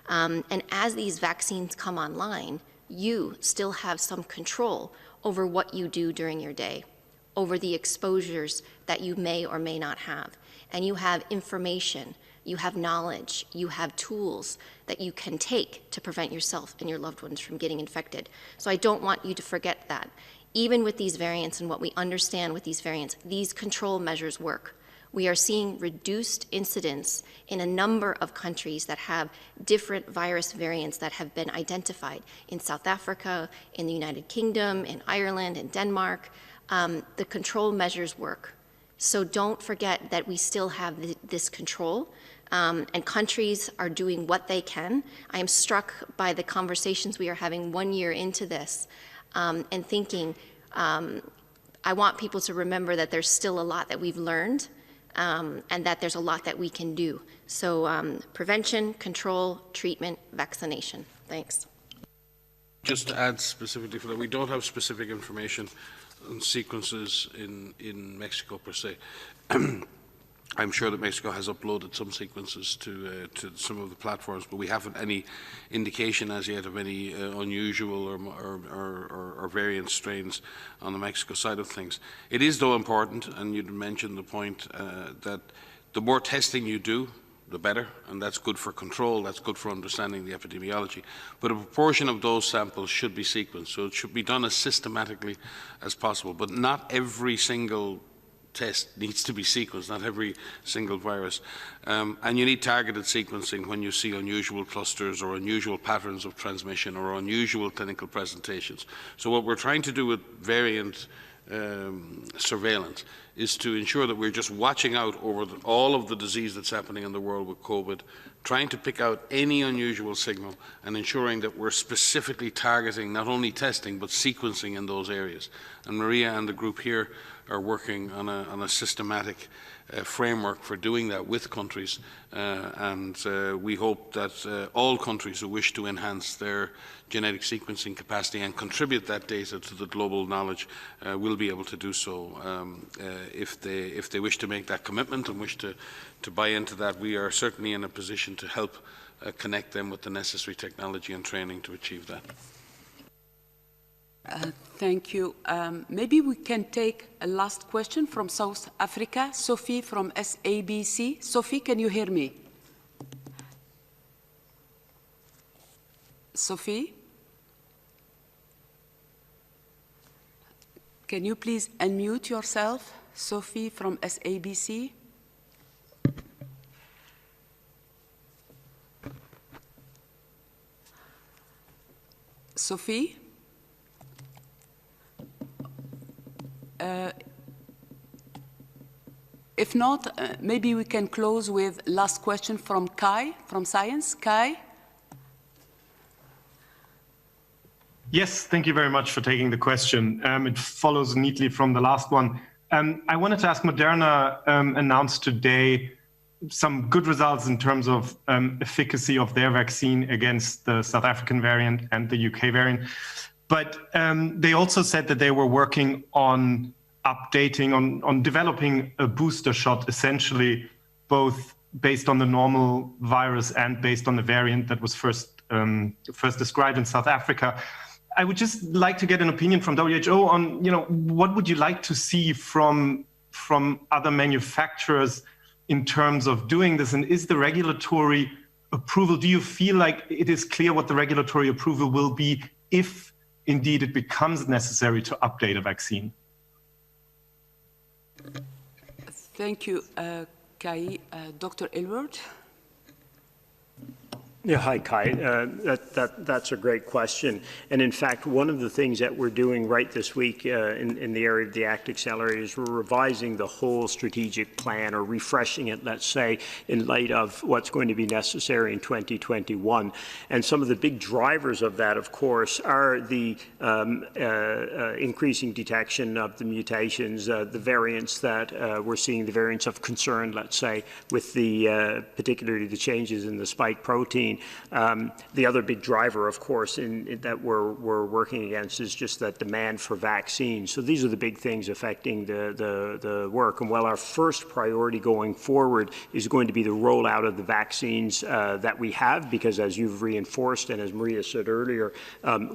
And as these vaccines come online, you still have some control over what you do during your day, over the exposures that you may or may not have. And you have information, you have knowledge, you have tools that you can take to prevent yourself and your loved ones from getting infected. So I don't want you to forget that. Even with these variants and what we understand with these variants, these control measures work. We are seeing reduced incidence in a number of countries that have different virus variants that have been identified in South Africa, in the United Kingdom, in Ireland, in Denmark. The control measures work. So don't forget that we still have this control, and countries are doing what they can. I am struck by the conversations we are having 1 year into this, and thinking, I want people to remember that there's still a lot that we've learned, and that there's a lot that we can do. So prevention, control, treatment, vaccination. Thanks. Just to add specifically for that, we don't have specific information on sequences in Mexico per se. I'm sure that Mexico has uploaded some sequences to some of the platforms, but we haven't any indication as yet of any unusual or variant strains on the Mexico side of things. It is, though, important, and you'd mentioned the point that the more testing you do, the better, and that's good for control, that's good for understanding the epidemiology. But a proportion of those samples should be sequenced, so it should be done as systematically as possible. But not every single test needs to be sequenced, not every single virus. And you need targeted sequencing when you see unusual clusters or unusual patterns of transmission or unusual clinical presentations. So what we're trying to do with variant surveillance is to ensure that we're just watching out over all of the disease that's happening in the world with COVID, trying to pick out any unusual signal and ensuring that we're specifically targeting not only testing but sequencing in those areas. And Maria and the group here are working on a systematic framework for doing that with countries, and we hope that all countries who wish to enhance their genetic sequencing capacity and contribute that data to the global knowledge will be able to do so if they wish to make that commitment and wish to buy into that. We are certainly in a position to help connect them with the necessary technology and training to achieve that. Thank you. Maybe we can take a last question from South Africa. Sophie from SABC. Sophie, can you hear me? Sophie? Can you please unmute yourself? Sophie from SABC. Sophie? If not, maybe we can close with last question from Kai, from Science. Kai? Yes, thank you very much for taking the question. It follows neatly from the last one. I wanted to ask, Moderna announced today some good results in terms of efficacy of their vaccine against the South African variant and the UK variant. But they also said that they were working on updating, on developing a booster shot, essentially both based on the normal virus and based on the variant that was first described in South Africa. I would just like to get an opinion from WHO on, what would you like to see from other manufacturers in terms of doing this? And is the regulatory approval, do you feel like it is clear what the regulatory approval will be if indeed it becomes necessary to update a vaccine? Thank you, Kai. Dr. Aylward? Yeah, hi, Kai. That's a great question. And in fact, one of the things that we're doing right this week in the area of the ACT Accelerator is we're revising the whole strategic plan, or refreshing it, let's say, in light of what's going to be necessary in 2021. And some of the big drivers of that, of course, are the increasing detection of the mutations, the variants that we're seeing, the variants of concern, let's say, with the particularly the changes in the spike protein. The other big driver, of course, that we're working against is just that demand for vaccines. So these are the big things affecting the work. And while our first priority going forward is going to be the rollout of the vaccines that we have, because as you've reinforced and as Maria said earlier,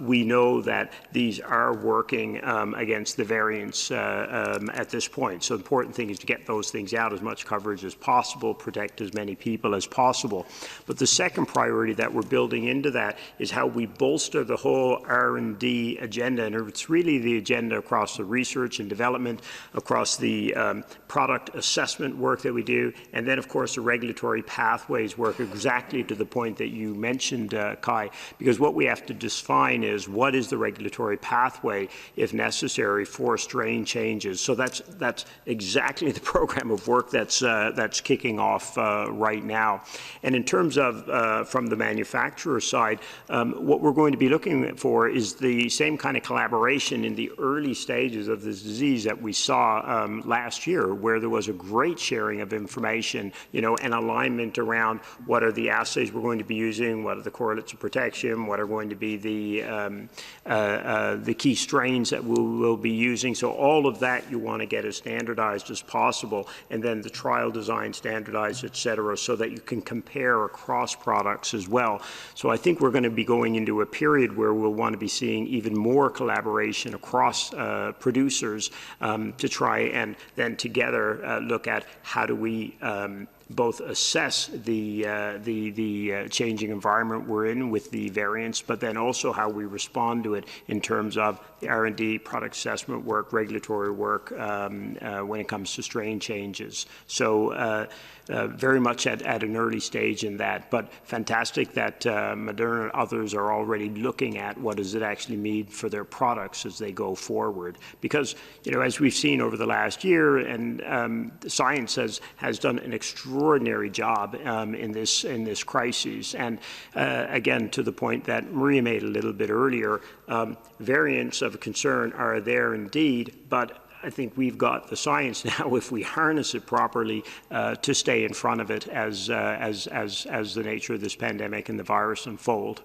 we know that these are working against the variants at this point. So the important thing is to get those things out, as much coverage as possible, protect as many people as possible. But the second priority that we're building into that is how we bolster the whole R&D agenda. And it's really the agenda across the research and development, across the product assessment work that we do, and then, of course, the regulatory pathways work, exactly to the point that you mentioned, Kai, because what we have to define is what is the regulatory pathway, if necessary, for strain changes. So that's exactly the program of work that's kicking off right now. And in terms of from from the manufacturer side, what we're going to be looking for is the same kind of collaboration in the early stages of this disease that we saw last year, where there was a great sharing of information, and alignment around what are the assays we're going to be using, what are the correlates of protection, what are going to be the key strains that we'll be using. So all of that you want to get as standardized as possible, and then the trial design standardized, et cetera, so that you can compare across products as well. So I think we're going to be going into a period where we'll want to be seeing even more collaboration across producers to try and then together look at how do we both assess the changing environment we're in with the variants, but then also how we respond to it in terms of the R&D, product assessment work, regulatory work when it comes to strain changes. So very much at an early stage in that, but fantastic that Moderna and others are already looking at what does it actually mean for their products as they go forward. Because, as we've seen over the last year, and science has done an extraordinary job in this crisis. And again, to the point that Maria made a little bit earlier, variants of concern are there indeed, but I think we've got the science now, if we harness it properly, to stay in front of it as the nature of this pandemic and the virus unfold.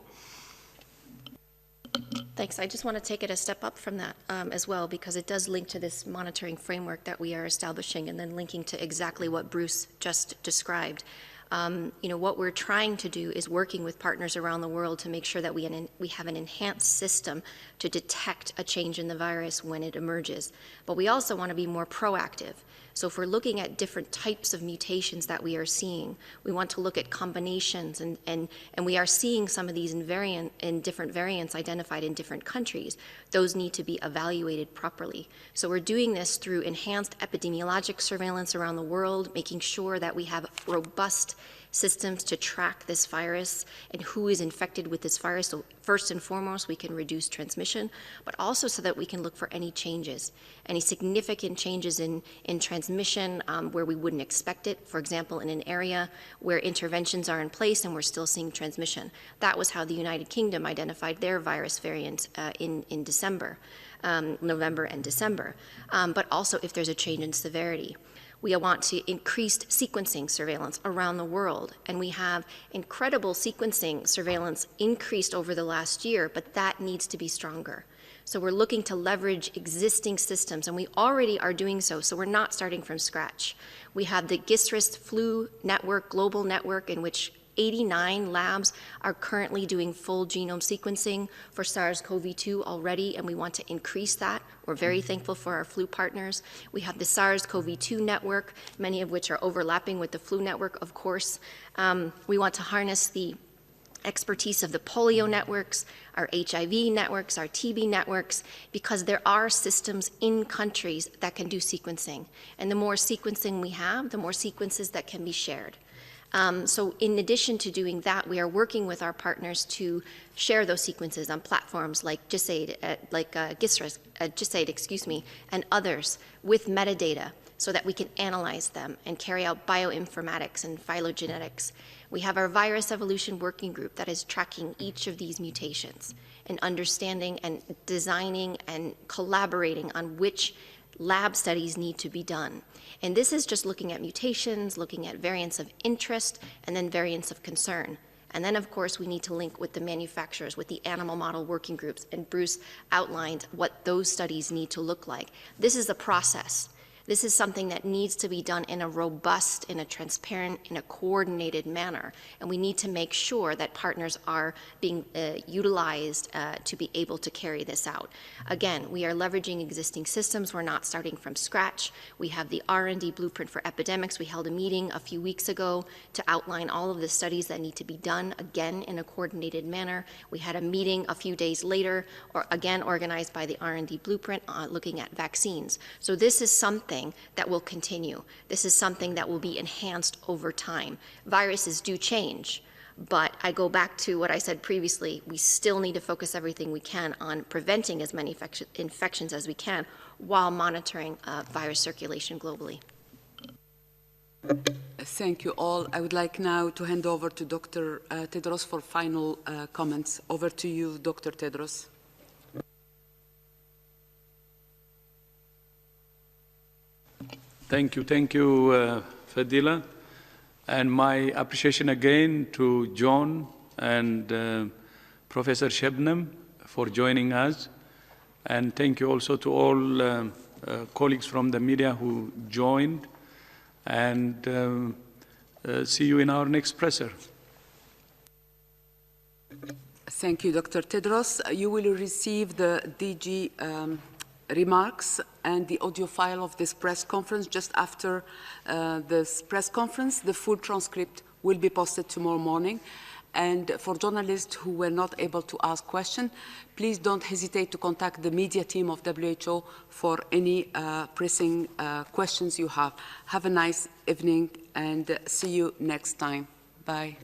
Thanks. I just want to take it a step up from that as well, because it does link to this monitoring framework that we are establishing, and then linking to exactly what Bruce just described. What we're trying to do is working with partners around the world to make sure that we have an enhanced system to detect a change in the virus when it emerges. But we also want to be more proactive. So if we're looking at different types of mutations that we are seeing, we want to look at combinations, and we are seeing some of these in different variants identified in different countries. Those need to be evaluated properly. So we're doing this through enhanced epidemiologic surveillance around the world, making sure that we have robust systems to track this virus and who is infected with this virus. So first and foremost, we can reduce transmission, but also so that we can look for any changes, any significant changes in transmission where we wouldn't expect it. For example, in an area where interventions are in place and we're still seeing transmission. That was how the United Kingdom identified their virus variant in December, November and December. But also if there's a change in severity. We want to increase sequencing surveillance around the world, and we have incredible sequencing surveillance increased over the last year, but that needs to be stronger. So we're looking to leverage existing systems, and we already are doing so we're not starting from scratch. We have the GISRIS flu network, global network, in which 89 labs are currently doing full genome sequencing for SARS-CoV-2 already, and we want to increase that. We're very thankful for our flu partners. We have the SARS-CoV-2 network, many of which are overlapping with the flu network, of course. We want to harness the expertise of the polio networks, our HIV networks, our TB networks, because there are systems in countries that can do sequencing. And the more sequencing we have, the more sequences that can be shared. So in addition to doing that, we are working with our partners to share those sequences on platforms like GISAID, and others with metadata so that we can analyze them and carry out bioinformatics and phylogenetics. We have our virus evolution working group that is tracking each of these mutations and understanding and designing and collaborating on which lab studies need to be done. And this is just looking at mutations, looking at variants of interest, and then variants of concern. And then, of course, we need to link with the manufacturers, with the animal model working groups, and Bruce outlined what those studies need to look like. This is a process. This is something that needs to be done in a robust, in a transparent, in a coordinated manner. And we need to make sure that partners are being utilized to be able to carry this out. Again, we are leveraging existing systems. We're not starting from scratch. We have the R&D blueprint for epidemics. We held a meeting a few weeks ago to outline all of the studies that need to be done, again, in a coordinated manner. We had a meeting a few days later, again organized by the R&D blueprint, looking at vaccines. So this is something that will continue. This is something that will be enhanced over time. Viruses do change, but I go back to what I said previously. We still need to focus everything we can on preventing as many infections as we can while monitoring virus circulation globally. Thank you all. I would like now to hand over to Dr. Tedros for final comments. Over to you, Dr. Tedros. Thank you, Fadila. And my appreciation again to John and Professor Shebnem for joining us. And thank you also to all colleagues from the media who joined. And see you in our next presser. Thank you, Dr. Tedros. You will receive the DG remarks and the audio file of this press conference just after this press conference. The full transcript will be posted tomorrow morning. And for journalists who were not able to ask questions, please don't hesitate to contact the media team of WHO for any pressing questions you have. Have a nice evening and see you next time. Bye.